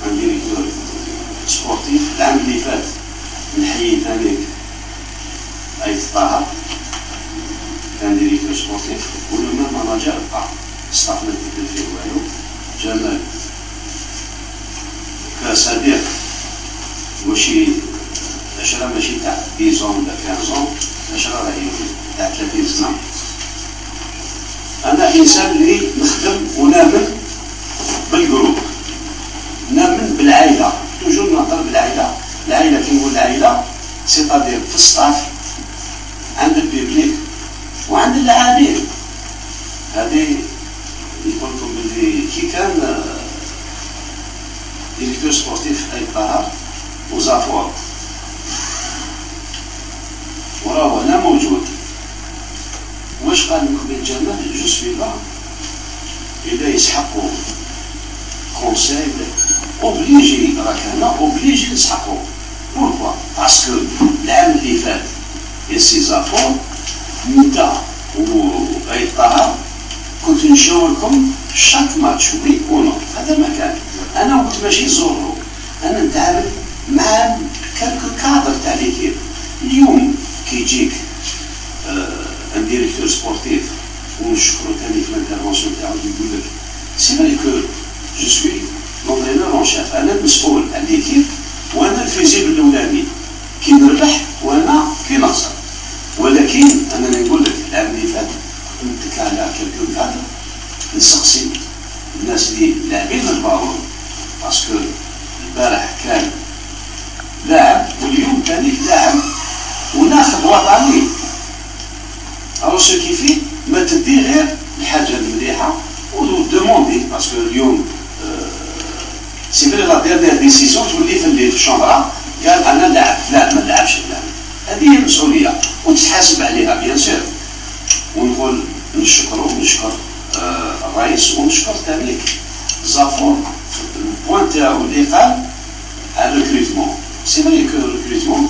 ان ديريكتور سبورتيف العام اللي فات نحيي ثاني ايت طه كان ديريكتور سبورتيف ولو ميم ماناجر بقى ستاف ما تبدل فيه والو. جمال كصديق ماشي 10 ماشي تاع 10 ولا 15 10 راهي تاع 30 سنه. انا انسان اللي نخدم ونامن بالجروب نامن بالعائله توجور نهضر بالعائله. العائله كي نقول العائله سيتادير في السطاف عند البيبليك وعند اللاعبين. هذه يقول لكم بلي كي كان ديريكتور سبورتيف اي طه وزافور وراه هنا موجود. واش قال لكم الجمال جو سوي لا اذا يسحقوا كونساي اوبليجي راك هنا اوبليجي نسحقوا. بوركوا باسكو العام اللي فات يا سي زافور انت واي طه كنت نشاوركم شاك ماتش وي او نو. هذا ما كان. انا قلت ماشي زورو انا نتعامل مع كالكو كادر تاع ليكيب. اليوم كي يجيك ان ديريكتور سبورتيف ونشكرو ثاني في الانترفونسيون تاعو يقول لك سي فري كو جو سوي لونترينور اون شاف انا المسؤول عن ليكيب وانا الفيزيبل الاولاني كي نربح وانا كي نخسر. ولكن انا نقول لك العام اللي فات كنت على كالكو كادر نسقسي الناس اللي لاعبين البالون باسكو البارح كان لاعب واليوم ثاني لاعب وناخذ وطني. أو سو كيفي ما تدي غير الحاجه المليحه ودوموندي باسكو اليوم سي فري لا ديرنيير ديسيزيون تولي في الليل في الشومبرا قال انا نلعب فلان ما نلعبش فلان. هذه هي المسؤوليه وتتحاسب عليها بيان سور. ونقول نشكر الرئيس ونشكر ثاني زافور البوان تاعو اللي قال على الريكروتمون. سي فري كو الريكروتمون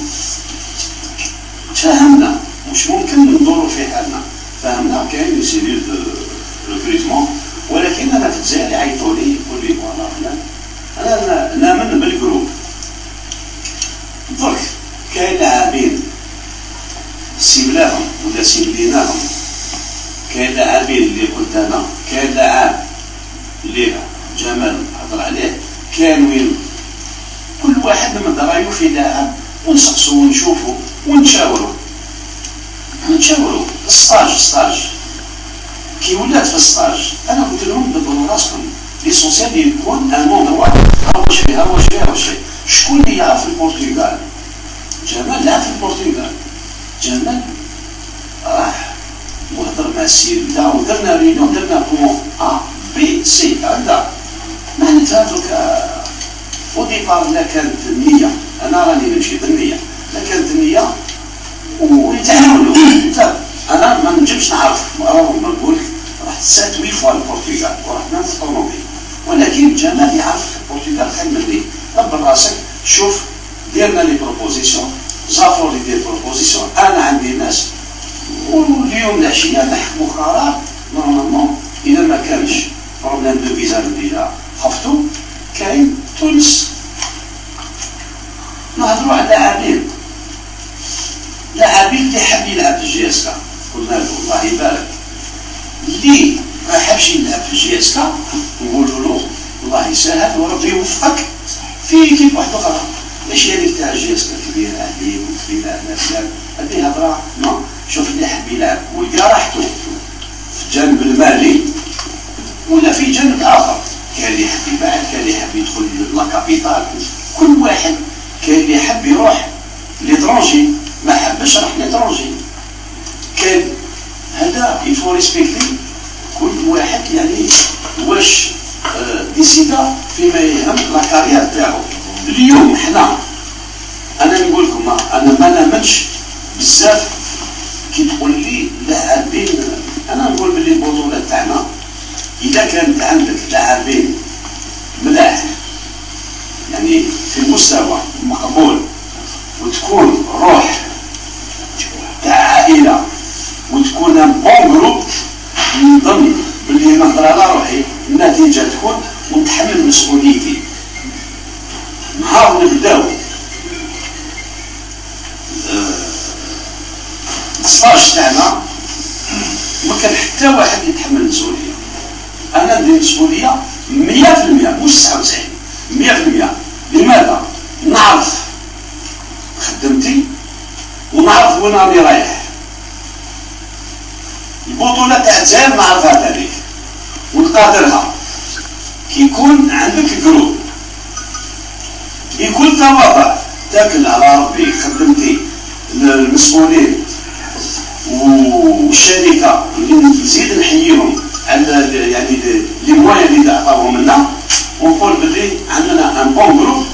فهمنا مش ممكن ندورو في حالنا. فهمنا كاين سيلول دو ريكروتمون ولكن انا في الجزائر يعيطوا لي يقول لي فوالا انا نامن بالجروب. درك كاين لاعبين سيبلاهم ولا سيبليناهم. كاين لاعبين اللي قلت انا كاين لاعب اللي جمال هضر عليه كان وين كل واحد من رايو في لاعب ونسقسو ونشوفو ونتشاورو السطاج كي ولات في السطاج انا قلت لهم دبروا راسكم ليسونسيال يكون ان موندوا واش فيها شكون اللي يعرف البرتغال. جمال لعب في البرتغال. جمال راح وهضر مع السيد بتاعو درنا رينيون درنا بلون ا بي سي هكذا معناتها دوكا او ديبار لا كانت النيه انا راني نمشي بالنيه لا كانت النيه ويتعاونوا. انا ما نجمش نعرف ما نقول رحت 7 فوا البرتغال ورحنا نتطونوبي. ولكن جمال يعرف البرتغال خير مني. دبر راسك شوف ديرنا لي بروبوزيسيون زافور يدير بروبوزيسيون انا عندي ناس واليوم العشيه نحكموا قرار نورمالمون اذا ما كانش بروبليم دو فيزا اللي خفتو كاين تونس. نهضروا على لاعبين اللي حاب يلعب في الجي اس كا قلنا له الله يبارك. اللي ما حابش يلعب في الجي اس كا نقولوا له الله يسهل وربي يوفقك في كيف واحده اخرى. ماشي هذيك تاع الجي اس كا كبيره عليه وكبيره على فلان هذه هضره. نو شوف اللي حاب يلعب ولقى راحته في الجانب المالي ولا في جانب اخر. كان اللي يحب يبعد كان اللي يحب يدخل لا كابيتال. كل واحد كان اللي يحب يروح ليترونجي ما حبش راح ليترونجي. كان هذا يفو ريسبكتي كل واحد يعني واش ديسيدا فيما يهم لا كارير تاعو. اليوم حنا انا نقول لكم انا ما نامنش بزاف كي تقول لي لاعبين. انا نقول باللي البطوله تاعنا اذا كانت عندك لاعبين ملاح يعني في المستوى مقبول وتكون روح تاع عائله وتكون بون جروب، نظن باللي نهضر على روحي النتيجه تكون ونتحمل مسؤوليتي. نهار نبداو الستاج تاعنا ما كان حتى واحد يتحمل المسؤوليه. انا ندير مسؤوليه 100% مش 99، 100%. لماذا؟ نعرف خدمتي ونعرف وين راني رايح. البطوله تاع الجزائر نعرفها هذيك ونقادرها. كي يكون عندك جروب بكل تواضع تاكل على ربي خدمتي المسؤولين والشركه اللي نزيد نحييهم على يعني لي موان اللي عطاوهم لنا، ونقول باللي عندنا ان بون جروب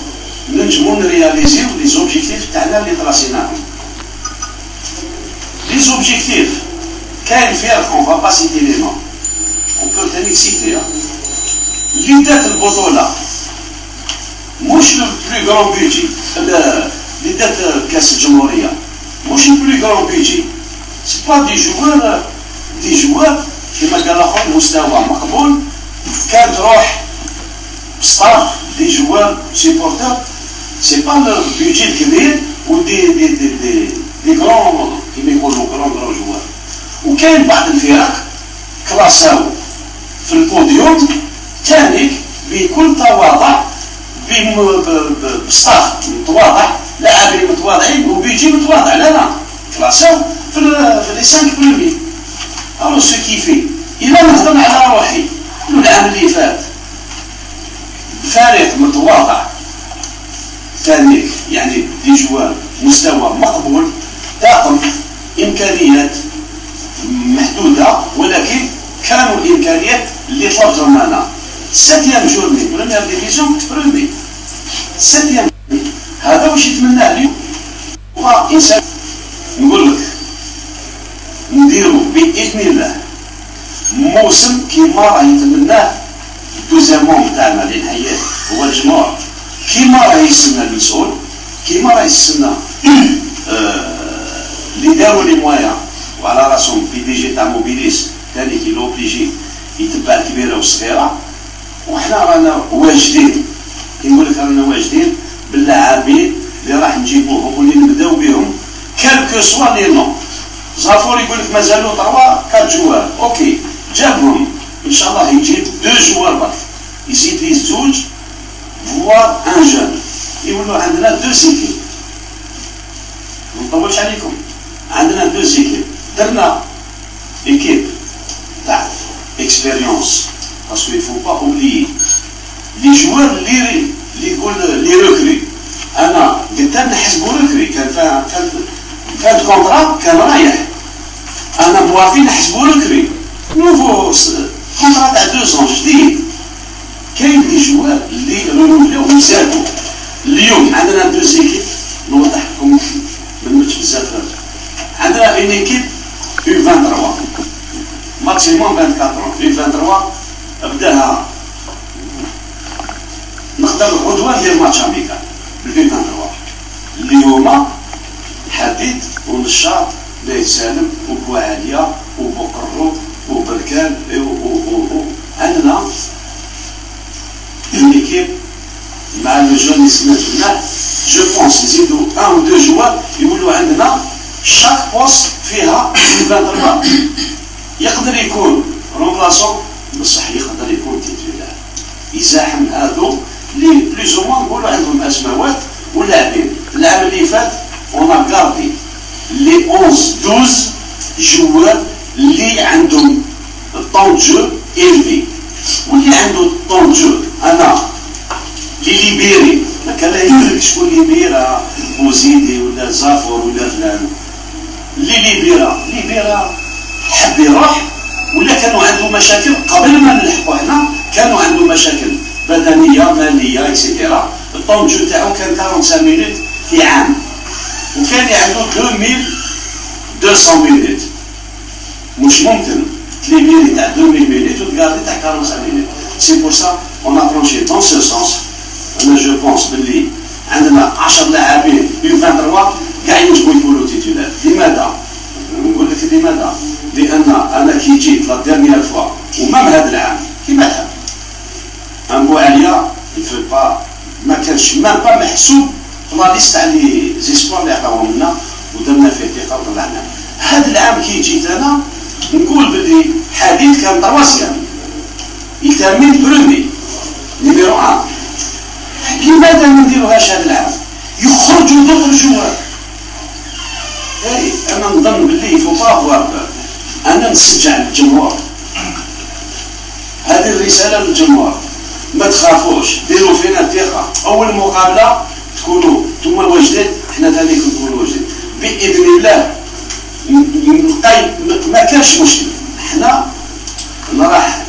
ننجمو نرياليزيو لي زوبجيكتيف تاعنا اللي تراسيناهم. لي زوبجيكتيف كاين فيها اون فا با سيتي لي نون، اون بو ثاني سيتي اللي دات البطوله مش لو بلو غران بيجي اللي دات كاس الجمهوريه مش البلو غران بيجي، سي با دي جوار كما قال اخويا مستوى مقبول، كان تروح ستاف دي جوار سيبورتر، سي با لو بيجي الكبير ودي دي دي دي دي غران كيما يقولوا غران جوار. وكاين بعض الفرق كلاساو في البوديوم ثاني بكل تواضع بستاف متواضع، لاعبين متواضعين وبيجي متواضع. لا كلاساو في لي 5 برومي. الو سو كيفي الا نهضر على روحي العام اللي فات فريق متواضع ثاني يعني دي جوار مستوى مقبول، طاقم امكانيات محدوده ولكن كانوا الامكانيات اللي طلبتهم انا. 7 جورني بريمير ديفيزيون تبرمي 7 هذا واش يتمناه اليوم. وانسان نقول لك نديرو باذن الله موسم كيما راه يتمناه الدوزيامون تاعنا اللي نحييه هو الجمهور، كيما راه يستنى المسؤول، كيما راه يستنى اللي داروا لي مويان وعلى راسهم بي دي جي تاع موبيليس ثاني كي لوبليجي يتبع الكبيره والصغيره. وحنا رانا واجدين، كي نقول لك رانا واجدين باللاعبين اللي راح نجيبوهم واللي نبداو بهم كالكو سوا لي نون. زافور يقول لك مازالوا 3 4 جوار، اوكي جابهم ان شاء الله يجيب 2 جوار برك، يزيد لي زوج فوار ان جون، يولوا عندنا 2 زيكيب. ما نطولش عليكم، عندنا 2 زيكيب. درنا ايكيب تاع اكسبيريونس باسكو يفو با اوبليي لي جوار اللي يقول لي روكري. انا قلت نحسبو روكري، كان فات كونترا كان رايح، انا موافق نحسبو روكري نوفو كونترا تاع 2 سون جديد. كاين لي جوار اللي رونوفليو وزادو. اليوم عندنا 2 زيكيب نوضح لكم منمتش بزاف. عندنا اون ايكيب يو 23 ماكسيموم 24 يو 23 بداها نقدر غدوه ندير ماتش امريكان بال 23. اليوم حديد ونشاط بيه سالم وبوعاليه وبقرو وبركان عندنا اون ايكيب مع لو جون اللي سمعت منه. جو بونس نزيدو 1 و 2 جوار يولوا عندنا شاك بوست فيها 23. يقدر يكون رومبلاسون بصح يقدر يكون تيتولار يزاحم هذو اللي بليز او موان نقولوا عندهم اسماوات ولاعبين. العام اللي فات اون كاردي لي 11 12 جوار اللي عندهم الطون جو إلفي، واللي عنده الطون جو انا لي ليبيري ما كان لا يدرك شكون ليبيرا بوزيدي ولا زافور ولا فلان. اللي ليبيرا حب يروح ولا كانوا عنده مشاكل قبل ما نلحقوا. حنا كانوا عنده مشاكل بدنيه ماليه اكسيتيرا. الطون جو تاعو كان 45 مينوت في عام، وكان عنده 2200 مينوت. مش ممكن تليبيري تاع 2000 مينوت وتقاردي تاع 45 مينوت. سي بور سا اون ابروشي دون سو سونس. انا جو بونس باللي عندنا 10 لاعبين يو 23 كاع ينجموا يكونوا تيتولار. لماذا؟ نقول لك لماذا؟ لان انا كي جيت لا ديرنيير فوا ومام هذا العام كيما تحب ان بو عليا يفو با ما كانش مام با محسوب في لا ليست تاع لي زيسبوار اللي عطاوهم لنا ودرنا فيه ثقه وطلعنا. هذا العام كي جيت انا نقول باللي حديث كان ترواسيام يترمي برومي نيميرو 1. لماذا ما نديروهاش هذا العام؟ يخرجوا دوطر جوار. اي انا نظن باللي فو با انا نشجع الجمهور. هذه الرساله للجمهور، ما تخافوش، ديروا فينا الثقه. اول مقابله تكونوا انتم واجدين، حنا ثاني نكونوا واجدين باذن الله. ما كانش مشكل، حنا راح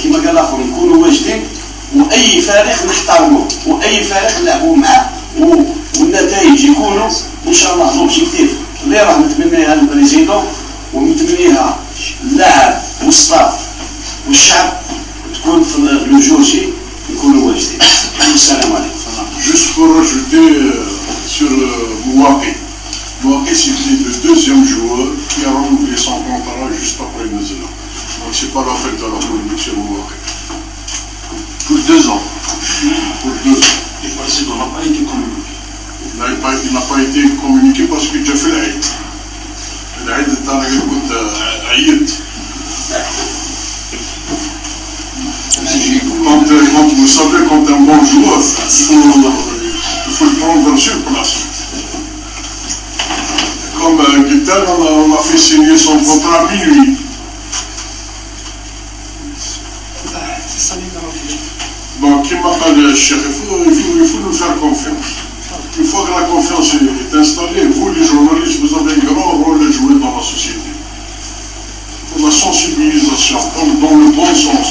كما قال الاخر نكونوا واجدين، واي فريق نحترمه واي فريق نلعبوا معاه، والنتائج يكونوا ان شاء الله لوبجيكتيف اللي راه نتمنيها للبريزيدون ونتمنيها اللاعب والستاف والشعب تكون في لو جور جي نكونوا واجدين. السلام عليكم. Juste pour rajouter sur Mouaké. Mouaké, c'était le deuxième joueur qui a renouvelé son contrat juste après Nezela. Donc c'est pas la fête de la polémique sur Mouaké. Pour 2 ans. Pour 2 ans. Et le président n'a pas été communiqué. Il n'a pas été communiqué parce qu'il a fait l'Aïd. L'Aïd est un Aïd. Quand vous savez, quand un bon joueur, il faut le prendre sur place. Comme Guittel, on a fait signer son contrat à minuit. Bon, qui m'appelle le chef, il faut nous faire confiance. Une fois que la confiance est installée, vous les journalistes, vous avez un grand rôle à jouer dans la société. Pour la sensibilisation, dans le bon sens.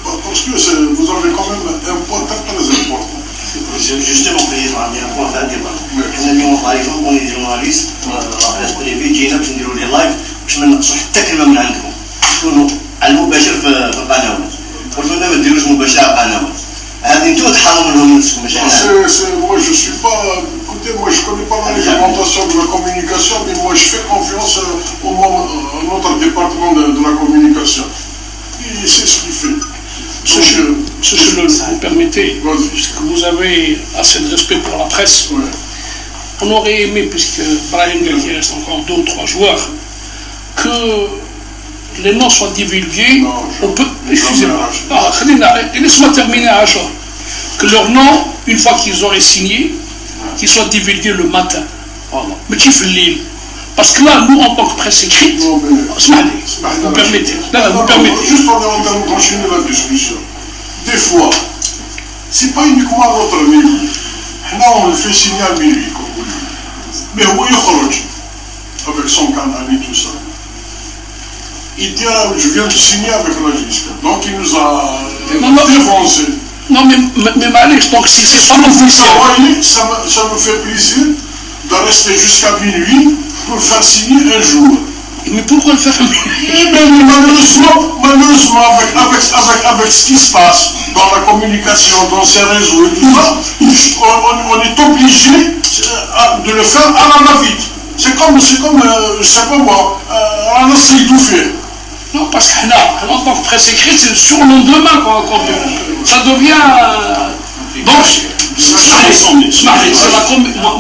Parce que vous avez quand même un point très très important. Justement, président, il y a un point à débat. Nous, par exemple, on est des journalistes, la presse privée, جينا باش نديروا لي لايف باش ما نقصوا حتى كلمه من عندكم. تكونوا على المباشر في القنوات. قلنا ما ديروش مباشر على القنوات. هذه انتم تحاولوا منهم نفسكم ماشي انا. Moi je suis pas. Écoutez, moi je connais pas la réglementation de la communication, mais moi je fais confiance à notre département de la communication. Et c'est ce qu'il fait. Monsieur Chenol, si vous permettez, puisque vous avez assez de respect pour la presse, on aurait aimé, puisque Brahim Galli reste encore 2 ou 3 joueurs, que les noms soient divulgués. On peut, excusez-moi, laisse-moi terminer à Achor. Que leurs noms, une fois qu'ils auraient signé, qu'ils soient divulgués le matin. Mais tu fais l'île. Parce que là, nous, en tant que presse écrite, vous permettez. Vous permettez. Juste on est en train de continuer la discussion. Des fois, c'est pas uniquement notre niveau. Là, on le fait signer à minuit, comme vous dites. Mais où il y avec son canal et tout ça. Il dit, je viens de signer avec la GISC. Donc il nous a défoncé. Non, mais Malek, donc si c'est pas officiel. Ça me fait plaisir de rester jusqu'à minuit pour faire signer un jour. Mais pourquoi le faire? Mais malheureusement avec ce qui se passe dans la communication, dans ces réseaux et tout ça, on est obligé de le faire à la va-vite. C'est comme, je sais pas moi, on essaie tout faire. Non, parce que là, en tant que presse écrite, c'est le surlendemain qu'on ça devient. Donc,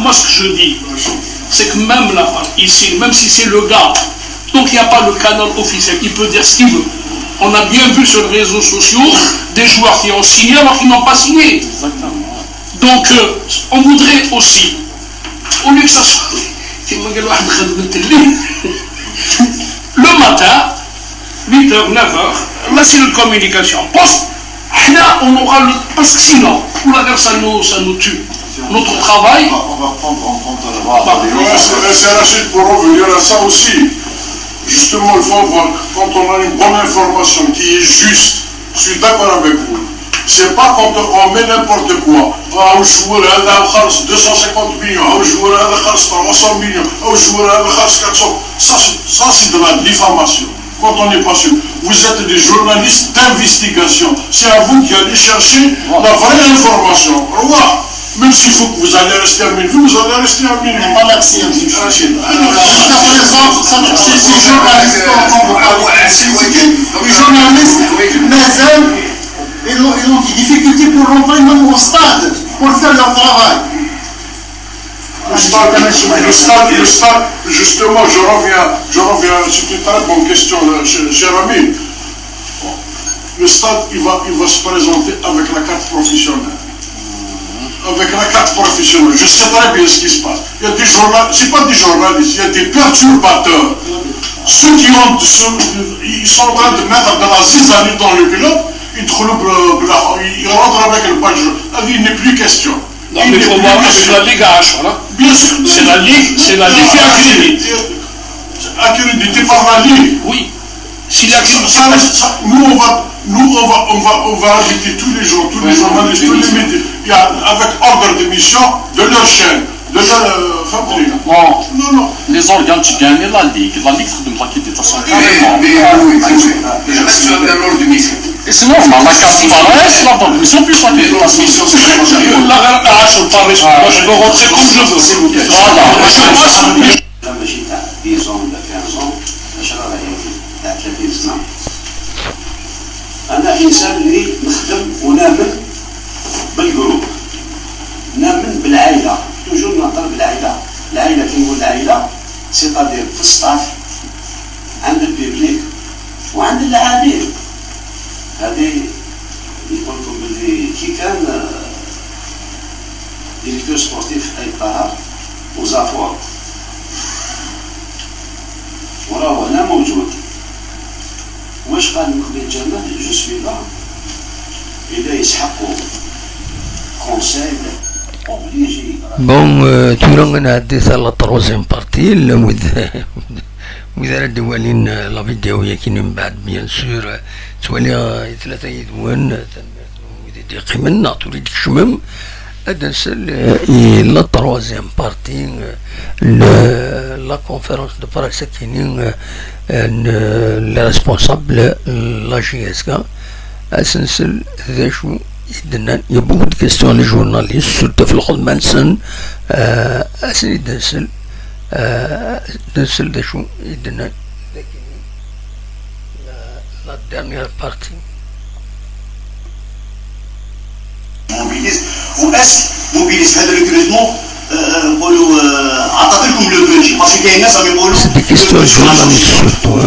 moi ce que je dis, c'est que même là, ici, même si c'est le gars, donc il n'y a pas le canal officiel, il peut dire ce qu'il veut. On a bien vu sur les réseaux sociaux des joueurs qui ont signé alors qu'ils n'ont pas signé. Exactement. Donc, on voudrait aussi, au lieu que ça soit le matin, 8h, 9h, là c'est une communication poste. Là, on aura le. Parce que sinon, pour la guerre, ça nous tue. Notre travail. On va prendre en compte la C'est Rachid pour revenir à ça aussi. Justement, il faut avoir, quand on a une bonne information qui est juste, je suis d'accord avec vous. C'est pas quand on met n'importe quoi. Un joueur a 250 millions, un joueur a 300 millions, un joueur a 400. Ça, c'est de la diffamation. Quand on n'est pas sûr. Vous êtes des journalistes d'investigation. C'est à vous qui allez chercher la vraie information. Revoir. Même s'il faut que vous allez rester à minuit, vous allez rester à minuit. Pas l'accès à ces journalistes les journalistes, ils ont des difficultés pour rentrer même au stade, pour faire leur travail. Le stade, justement, je reviens, c'est une très bonne question, cher ami. Le stade, il va se présenter avec la carte professionnelle. Avec la carte professionnelle, je sais très bien ce qui se passe. Il y a des journalistes, c'est pas des journalistes, il y a des perturbateurs. Ceux qui ont, ils sont en train de mettre de la zizanie dans le pilote, ils rentrent avec le badge. Il n'est plus question. Non, mais il faut voir avec la Ligue H, voilà. Bien sûr. C'est la Ligue qui accrédite. Accrédité par la Ligue. Oui. S'il accrédite. Nous, on va inviter tous les jours, tous les journalistes, tous les médias, avec ordre d'émission de leur chaîne, de leur fabrique. Non. Les organes qui gagnent la Ligue تخدم l'accréditation carrément. Je reste sur l'ordre du ministre. Et c'est normal, la carte paraît, l'ordre de mission plus l'accréditation. Moi, je peux rentrer comme je veux. S'il vous plaît. Voilà. لما جيت 10 ans ولا 15 ans 10 تاع 30 سنه انا انسان اللي نخدم ونامن بالجروب نامن بالعائله توجور نهضر بالعائله العائله كي نقول العائله سيتادير في السطاف عند البيبليك وعند اللاعبين هذه نقول لكم باللي كي كان ديريكتور سبورتيف اي طهر وزافور وراه هنا موجود واش قال مقبل جمال جو سوي لا اذا يسحقوا كونساي اوبليجي. بون تورا نعدي على التروزيام بارتي وإذا دوالين لا فيديو هي كاين من بعد بيان سور توالي ثلاثة يدوان وإذا قيمنا تريد تشمم أدنسل لا تروزيام بارتي لا كونفيرونس دو براس كاينين لي ريسبونسابل لا جي اس كا أسنسل ذا شو يدنا يبغوا دي كيستيون لي جورناليست سورتو في الخدمة نسن أسن يدنسل دنسل ذا شو يدنا لا ديرنيير بارتي موبيليز واس موبيليز هذا الريكروتمون نقولوا عطات لكم لو بوجي باسكو كاين ناس راهم يقولوا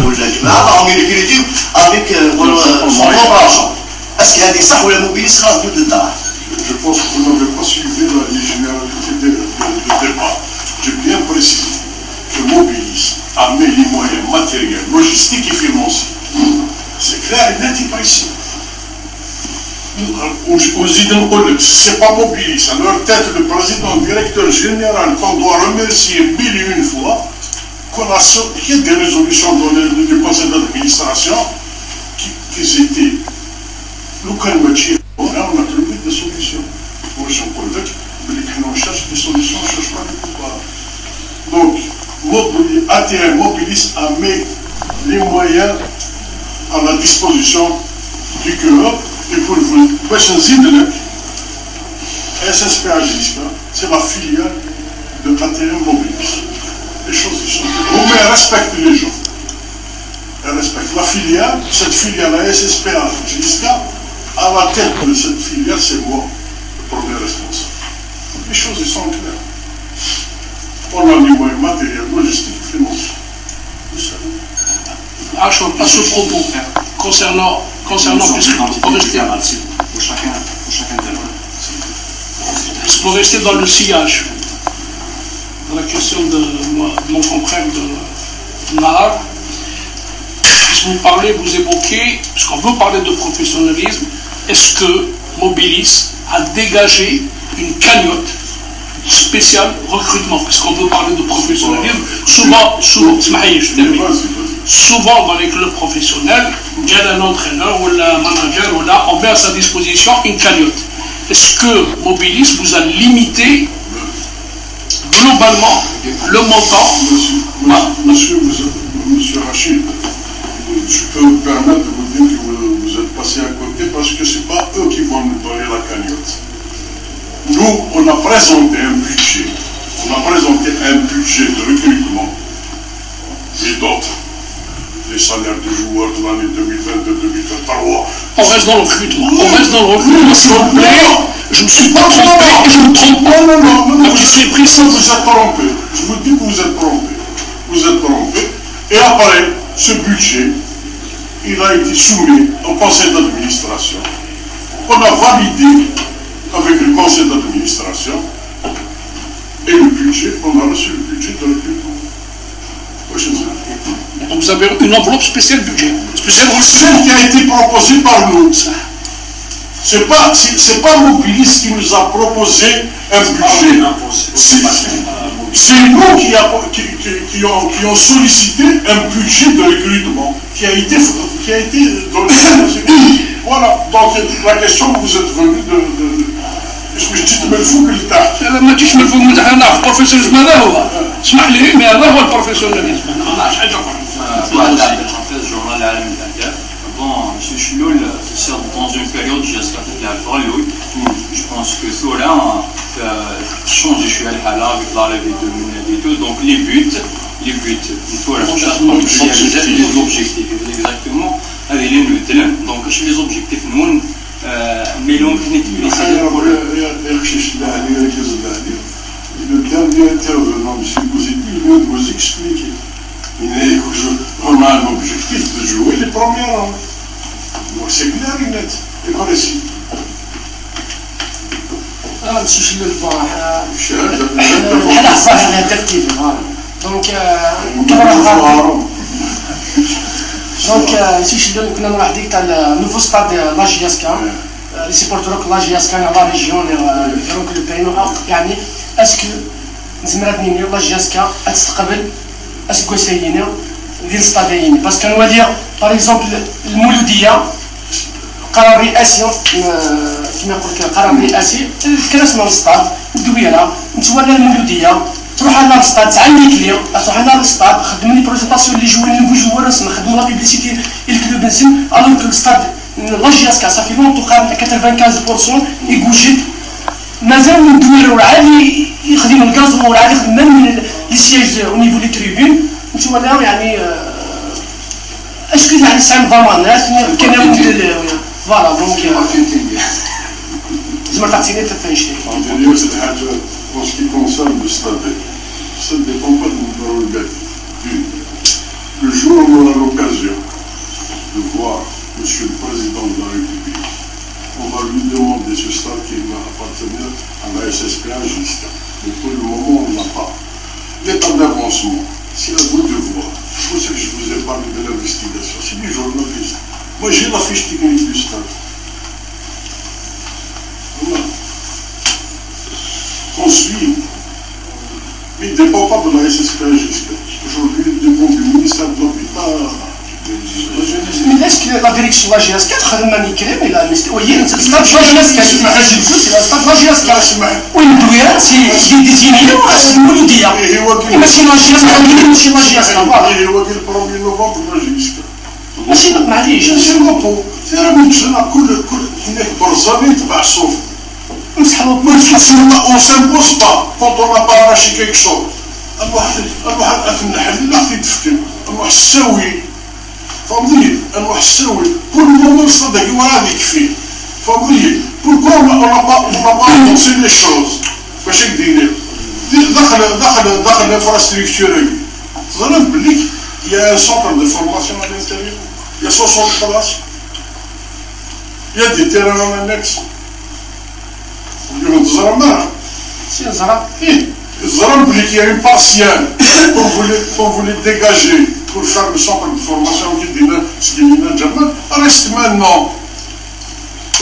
ولا جماعه راهم يريكروتيو افيك سون بروبر اسكو هذه صح ولا موبيليز خلاص تبدا الدار. Je pense que vous n'avez pas suivi les généralités du débat. J'ai bien précisé que Mobilis a mis les moyens matériels, logistiques et financiers. C'est clair et net et précis. C'est pas Mobilis. À leur tête, le président, le directeur général, qu'on doit remercier 1001 fois, qu'il y a des résolutions données du conseil d'administration qui étaient. On a trouvé des solutions. Moi, j'en connais, mais quand on cherche des solutions, on ne cherche pas les pouvoirs. Donc, ATM Mobilis a mis les moyens à la disposition du cœur. Et pour vous, SSPA c'est la filiale de ATM Mobilis. Les choses sont. Mais elle respecte les gens. Elle respecte la filiale, cette filiale à SSPA à la tête de cette filiale, c'est moi, le premier responsable. Les choses sont claires. On a les moyens matériels, logistiques et financiers. À ce propos, concernant pour rester dans le sillage dans la question de mon confrère de Nahar, vous évoquez, puisqu'on veut parler de professionnalisme, est-ce que Mobilis a dégagé une cagnotte spéciale recrutement, puisqu'on veut parler de professionnalisme, souvent, souvent dans les clubs professionnels, il y a un entraîneur ou un manager, on met à sa disposition une cagnotte. Est-ce que Mobilis vous a limité globalement le montant? Monsieur Rachid, je peux me permettre de vous dire que vous êtes passé à côté parce que ce n'est pas eux qui vont nous donner la cagnotte. Nous, on a présenté un budget. On a présenté un budget de recrutement et d'autres. Les salaires des joueurs de l'année 2022-2023. On reste dans le recrutement. On reste dans le recrutement, s'il vous plaît. Je ne me suis pas trompé et je ne me trompe pas. Non, je suis précis. Vous êtes trompé. Je vous dis que vous êtes trompé. Vous êtes trompé. Et après, ce budget, il a été soumis au conseil d'administration. On a validé avec le conseil d'administration et le budget, on a reçu le budget de recrutement. Donc vous avez une enveloppe spéciale budget. Celle qui a été proposée par nous. C'est pas Mobilis qui nous a proposé un budget. C'est nous qui ont sollicité un budget de recrutement qui a été donné. Voilà. Donc la question que vous êtes venu de est-ce que je dis من فوق لتحت؟ لا ما تجيش من فوق لتحت. انا البروفيسيوناليزم هذا هو. اسمح لي مي هذا هو البروفيسيوناليزم. ما نعرفش حاجه اخرى. واحد عبد الحفيظ جورنال العالم الأهداف. Bon, M. Chloul, c'est dans une période j'espère qu'il a le je pense que cela change je suis allé là avec l'arrivée de Mounad et tout, donc les buts, il faut la les objectifs, exactement, avec les nuls. Donc chez les objectifs, nous, mais l'on finit de le dernier intervenant, M. Bouzidi, il vient de vous expliquer. On a un objectif de jouer les premiers rangs. Donc c'est clair et net et précis. monsieur Chloul, bon, أنا ترتيب دونك monsieur Chloul كنا نروح ديك تاع النوفو ستاد لاجياسكا لي سيبورتروك لاجياسكا على لا ريجيون يديرون كل بينو يعني اسكو نزمرات نيني لاجياسكا تستقبل اسكو سايينا ديال الستاديين باسكو نواليا باغ اكزومبل المولوديه قرار رئاسي كما يقول لك قرار رئاسي الكراس من السطاد الدويره نتولى المولوديه تروح على السطاد تعلي كلي تروح على السطاد خدم لي بريزونطاسيون لي جوار نوفو جوار نخدموا لا بيبليسيتي الكلوب نزل الوغ كو السطاد لاجياسكا صافي لونتو قارن 95% يقوجد مازال من الدويره وعادي يخدم الغاز وعادي يخدم من لي سياج او نيفو لي تريبون نتولى يعني اسكو يعني سام ضمانات كاين فوالا دونك زعما تعطيني تفاش en ce qui concerne le stade, ça ne dépend pas de nos prérogatives. Le jour où on a l'occasion de voir M. le Président de la République, on va lui demander ce stade qui va appartenir à la SSPA jusqu'à. Mais pour le moment, on n'a pas. L'état d'avancement, c'est à vous de voir. C'est pour ça que je vous ai parlé de l'investigation. C'est du journaliste. Moi, j'ai la fiche technique du stade. Voilà. On suit. Mais il ne dépend pas de la SSPA jusqu'à. Aujourd'hui, il dépend du ministère de l'Hôpital. Mais est-ce que la direction de la GSK تخدم ماني كلام إلا وهي الستاد لا GSK الستاد لا GSK والدويرة سي ديزينيو المولودية ماشي لا GSK ماشي لا GSK فوالا هو ديال 1 نوفمبر لا GSK ماشي معليش ماشي نوبو في راه مجتمع كل هناك برزاني تبع الصوف on ne s'impose pas quand on n'a pas arraché quelque chose. الواحد في النحل لا في تفكير الواحد السوي فهمتني الواحد السوي كل موضوع صدق وهذا يكفي فهمتني pourquoi on n'a pas avancé les choses باش ندير دخل l'infrastructure تظن بلي il y a un centre de formation à l'intérieur il y a 60 places il y a des terrains en annexe Zram qu'il y a une partielle pour vous les dégager, pour faire le centre de formation qui dit ce qui est Germain, reste maintenant.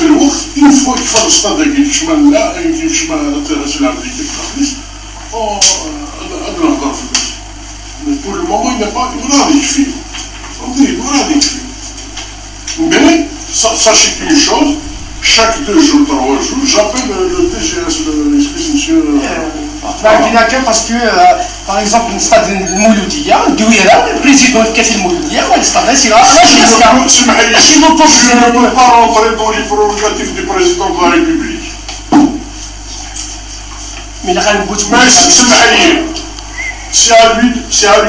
Une fois qu'il faut le stade de Guichman là, et Guichman international de l'équipe mais pour le moment il n'y a pas, il y a des filles. Mais, sachez qu'une chose, chaque 2 jours, 3 jours, j'appelle le DGS, monsieur. parce que, par exemple, le stade de Mouloudia, le président de Café Mouloudia, le stade de Sira, je ne peux pas rentrer dans les prérogatives du président de la République. Mais c'est à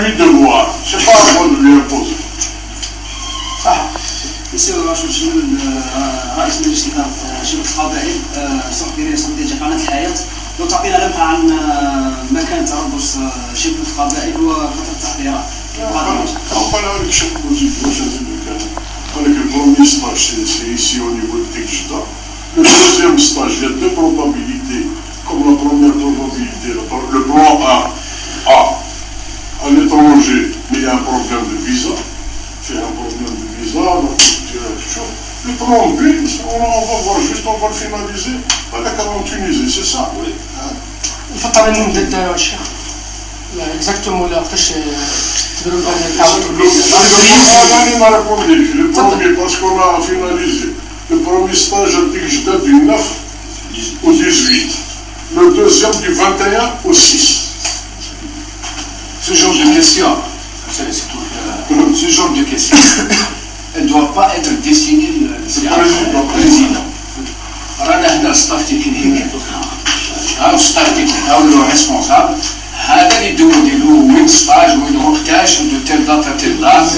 lui de voir. Ce n'est pas à moi de lui imposer. يصير رشد شنو رئيس مجلس إدارة شبكة القبائل صديقي قناة الحياة لو تعطينا لمحة عن مكان تربص شبكة القبائل وفترة التحضيرات. أنا شنو نقول le premier stage c'est ici au niveau de Tekjda. Le deuxième stage, il y a 2 probabilités. Comme la première probabilité, le plan A, à l'étranger, mais il y a un problème de visa. C'est un problème de visa, donc le plan B, on va voir juste, on va le finaliser avec en Tunisie, c'est ça, oui. Il faut parler de Cheikh. Exactement, là, après, le premier, parce qu'on a finalisé le premier stage à Tekjda du 9 au 18, le deuxième du 21 au 6. Ce genre de questions, ce genre de questions, elles ne doivent pas être destinées au président. رانا staff technique أو staff technique أو le responsable هذا اللي يديروا له وين ستاج وين وقتاش de telle date à telle date.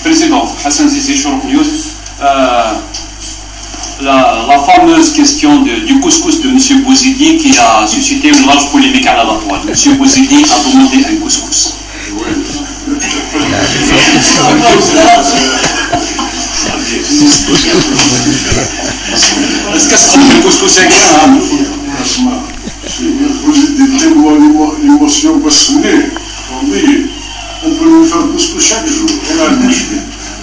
Président Hassan Zizi Chourouk News, la fameuse question du couscous de M. Bouzidi qui a suscité une large polémique à la toile. M. Bouzidi a demandé un couscous. Est-ce que c'est un couscous incroyable? Bouzidi tellement l'émotion passionnée. On peut lui faire couscous chaque jour.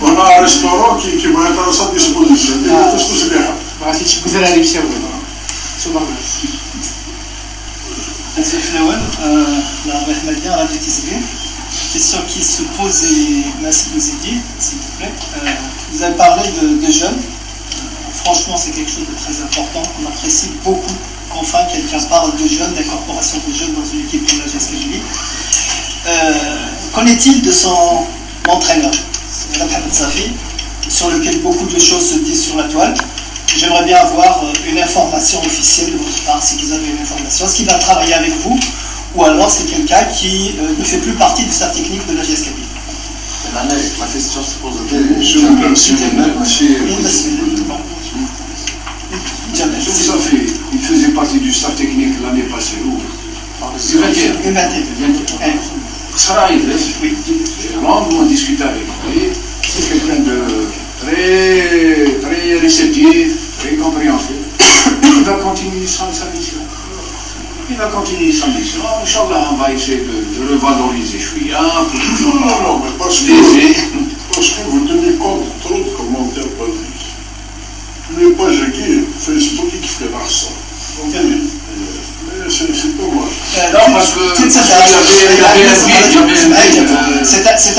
On a un restaurant qui va être à sa disposition. Il va couscous bien. Question qui se pose et merci de vous aider, s'il vous plaît. Vous avez parlé de jeunes. Franchement, c'est quelque chose de très important. On apprécie beaucoup qu'enfin quelqu'un parle de jeunes, d'incorporation de jeunes dans une équipe comme la GS Kabylie. Qu'en est-il de son entraîneur, Mme Hamad Safi, sur lequel beaucoup de choses se disent sur la toile? J'aimerais bien avoir une information officielle de votre part, si vous avez une information. Est-ce qu'il va travailler avec vous, ou alors c'est quelqu'un qui ne fait plus partie du staff technique de la GS Kabylie? La question se pose il faisait partie du staff technique l'année passée. J'ai longuement discuté avec lui. C'est quelqu'un de très réceptif, très compréhensif. Il va continuer sa mission. Inch'Allah, on va essayer de revaloriser Chouïa pour toujours. Non, mais parce que vous tenez compte de trop de commentaires basiques. Les pages qui Facebook qui fait l'argent. C'est dommage. Non, parce que c'est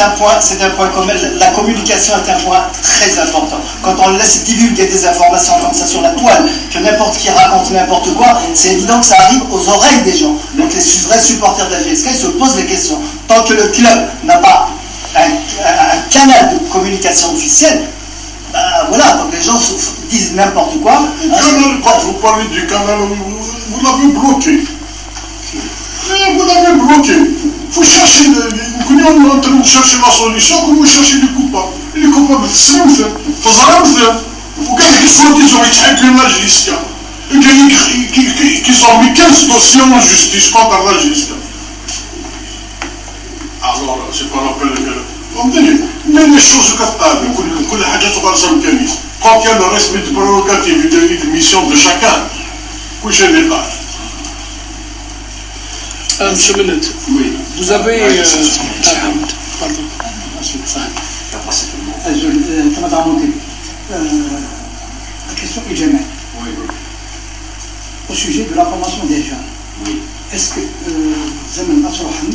un point commun. La communication est un point très important. Quand on laisse divulguer des informations comme ça sur la toile, que n'importe qui raconte n'importe quoi, c'est évident que ça arrive aux oreilles des gens. Donc les vrais supporters de la GSK, ils se posent des questions. Tant que le club n'a pas un canal de communication officiel, voilà, donc les gens disent n'importe quoi. Vous parlez du canal, vous l'avez bloqué. Vous l'avez bloqué. Vous cherchez, on est en train de chercher la solution, vous cherchez les coupables. Les coupables, c'est un fait. Vous avez des fois qu'ils ont été la justice. Qu'ils ont mis 15 dossiers en justice contre la justice. Alors, c'est pas la peine de... Mais les choses capables, quand il y a le respect de prérogatives et de mission de chacun, couchez les pages. Monsieur Menet, oui. Vous avez... pardon. La question est jamais. Oui. Au sujet de la formation des jeunes. Oui. Est-ce que Zaman Asrahan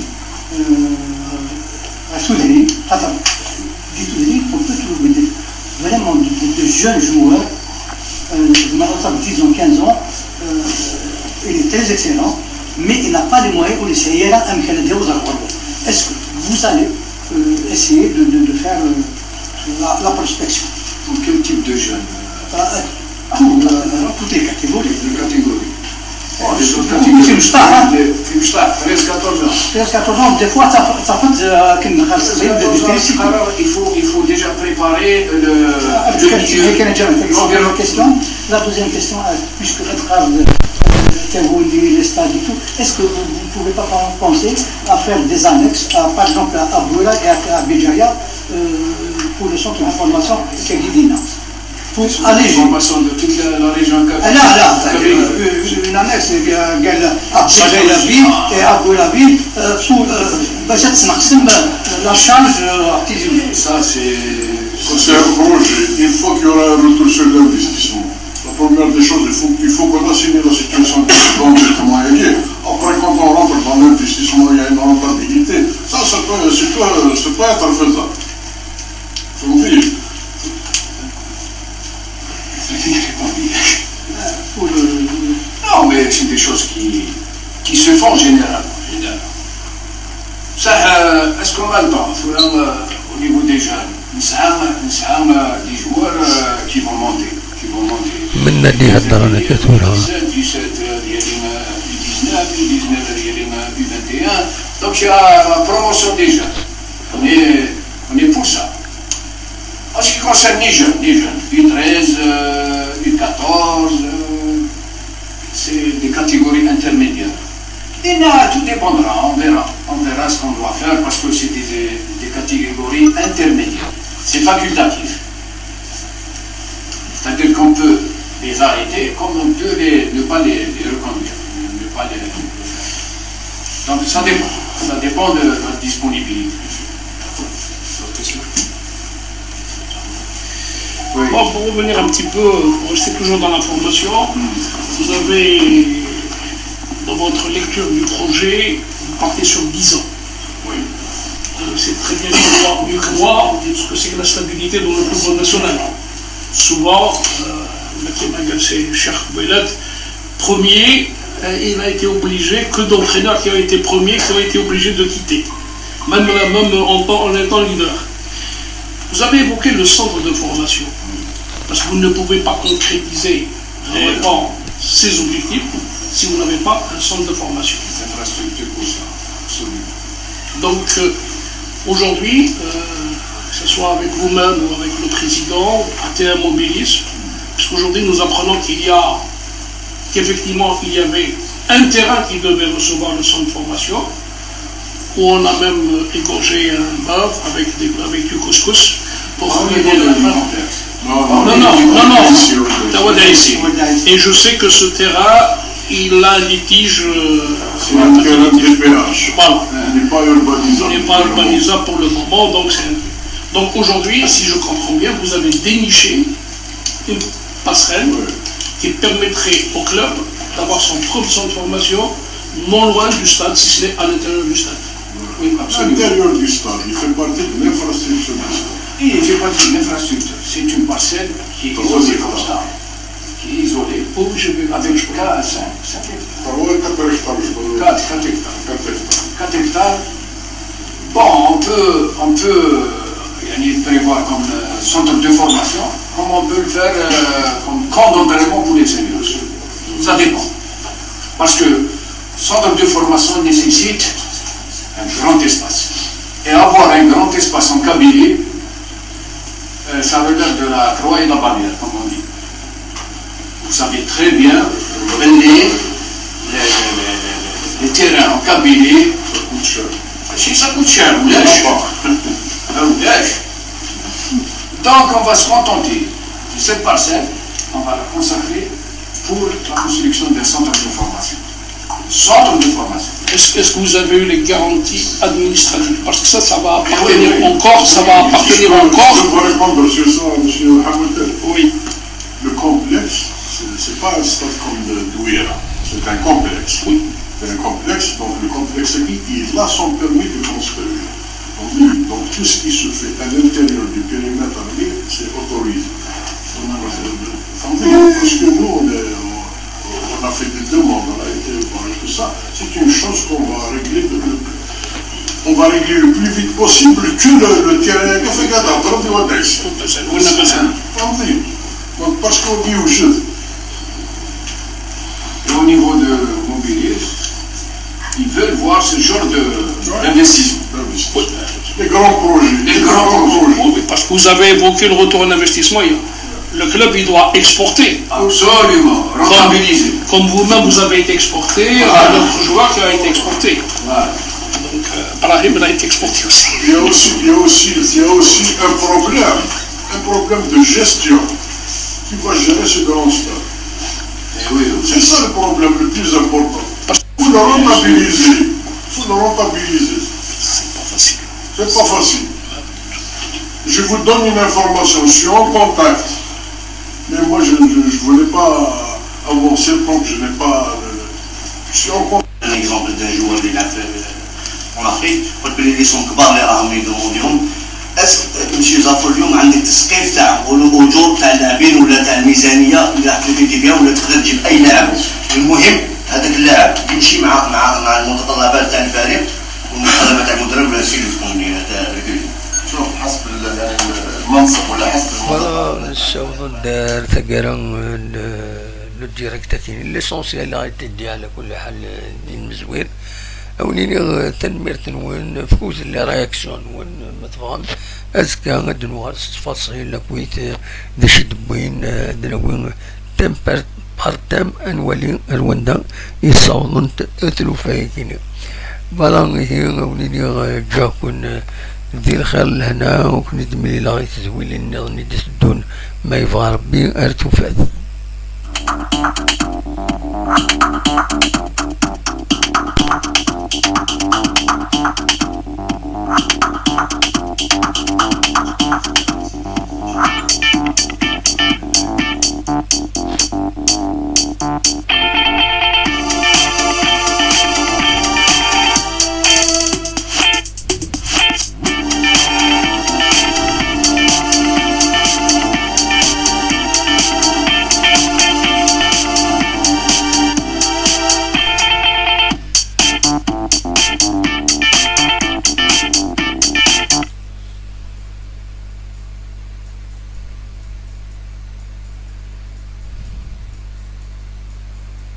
Toudeli, attends, dit Toudeli, on peut trouver vraiment de jeunes joueurs, disons 15 ans, il est très excellent, mais il n'a pas les moyens pour essayer là, est-ce que vous allez essayer de faire la prospection? Pour quel type de jeunes? Toutes les catégories. Les autres catégories. في مشطاح 13-14 ans. Des fois, ça peut il faut déjà préparer la deuxième question, puisque les stades et tout, est-ce que vous ne pouvez pas penser à faire des annexes, par exemple à Bouela et à Béjaïa, pour le centre d'information Kéguidina? Pour alléger. Formation de toute la région Kabylie. Là, une annexe à Béjaïa-Ville et à Bouela-Ville pour la charge artisanale. Ça, c'est un projet. Une fois qu'il y aura un retour sur l'investissement, la première des choses, il faut qu'on assigne la situation d'endettement aérienne. Après, quand on rentre dans l'investissement, il y a une rentabilité. Ça peut être faisable. Il faut oublier. Non, mais c'est des choses qui se font généralement. Ça, est-ce qu'on a le temps au niveau des jeunes? Nous avons des joueurs qui vont monter. من اللي هدرنا كثيرا 19, donc il y a la promotion des jeunes. On est pour ça. En ce qui concerne les jeunes, U13, U14, c'est des catégories intermédiaires. Et là, tout dépendra, on verra ce qu'on doit faire parce que c'est des catégories intermédiaires. C'est facultatif. C'est-à-dire qu'on peut les arrêter comme on peut ne pas les reconduire. Donc ça dépend de la disponibilité. Oui. Bon, pour revenir un petit peu, pour rester toujours dans la formation, vous avez, dans votre lecture du projet, vous partez sur 10 ans. Oui. C'est très bien mieux que moi, ce que c'est que la stabilité dans le football national. Souvent, c'est Cheikh Bouelad, premier, il a été obligé, que d'entraîneurs qui ont été premiers, qui ont été obligés de quitter, même en étant leader. Vous avez évoqué le centre de formation, parce que vous ne pouvez pas concrétiser réellement ces objectifs si vous n'avez pas un centre de formation. Les infrastructures pour ça, absolument. Donc, aujourd'hui, que ce soit avec vous-même ou avec le président, partez un mobilisme, puisqu'aujourd'hui nous apprenons qu'effectivement il y avait un terrain qui devait recevoir le centre de formation, où on a même égorgé un bœuf avec du couscous pour ramener Et je sais que ce terrain, il a un litige. C'est un terrain de péage. Voilà. Il n'est pas urbanisable. Il n'est pas urbanisable pour le moment, donc aujourd'hui, si je comprends bien, vous avez déniché une passerelle qui permettrait au club d'avoir son propre centre de formation non loin du stade, si ce n'est à l'intérieur du stade. Oui, absolument. À l'intérieur du stade, il fait partie de l'infrastructure du stade. Il fait partie de l'infrastructure. C'est une parcelle qui est isolée comme ça. Qui est isolée. Avec 4 hectares. Bon, on peut prévoir comme centre de formation, comme on peut le faire comme camp d'entraînement pour les seniors. Ça dépend. Parce que centre de formation nécessite un grand espace. Et avoir un grand espace en Kabylie, ça relève de la croix et de la bannière, comme on dit. Vous savez très bien, les terrains en Kabylie, ça coûte cher. Si ça coûte cher, vous donc on va se contenter de cette parcelle, on va la consacrer pour la construction d'un centre de formation. Centre de formation. Est-ce que vous avez eu les garanties administratives? Parce que ça va appartenir encore, ça va appartenir encore. Je vais répondre sur ça à M. Hamilton. Oui. Le complexe, ce n'est pas un stade comme de Douira, c'est un complexe. Oui. C'est un complexe, donc le complexe, il a son permis de construire. Donc tout ce qui se fait à l'intérieur du périmètre en ville, c'est autorisé. Parce que nous, on a fait des demandes, on a été voir tout ça. C'est une chose qu'on va régler le plus vite possible que le terrain que fait Gadar, donc parce qu'on dit aux jeunes. Et au niveau de Mobilier, ils veulent voir ce genre d'investissement. Les grands projets. Oui, parce que vous avez évoqué le retour en investissement. Le club, il doit exporter. Absolument, rentabiliser. Comme vous-même, vous avez été exporté, notre joueur qui a été exporté. Voilà. Donc, Brahim, il a été exporté aussi. Il y a aussi un problème de gestion qui va gérer ce grand stade. C'est ça le problème le plus important. Vous le rentabilisez. C'est pas facile. Je vous donne une information, je suis en contact. Mais moi, je ne voulais pas avancer tant que je n'ai pas... Je suis en contact. Un exemple d'un joueur qui a fait en Afrique, les sont كبار اللي راهم يدومونديهم. اسك مسيو زافر اليوم عندك تسقيف تاع الاجور تاع اللاعبين ولا تاع الميزانيه اللي راح تبدي بها ولا تقدر تجيب اي لاعب. المهم هذاك اللاعب يمشي مع المتطلبات تاع الفريق والمتطلبات تاع المدرب ولا الشيء الفني تاع الكل. شوف حسب المنصب ولا حسب Voilà, الدار ثقيرا لو ديريكتاتين ليسونسيال اللي غيتدي على كل حال دين مزوير أوليني تنمير تنوين فوز اللي رياكسيون وين متفهم أزكى غدنو تفاصيل لكويت داش دبوين دنوين تم بارتام أنوالي رواندا يصاولون تأثلوا فايكيني فوالا هي أوليني جاكون ذي الخير لهنا وكن دملي لا غيتزويل النظني دون ما يبغى ربي أرتو فات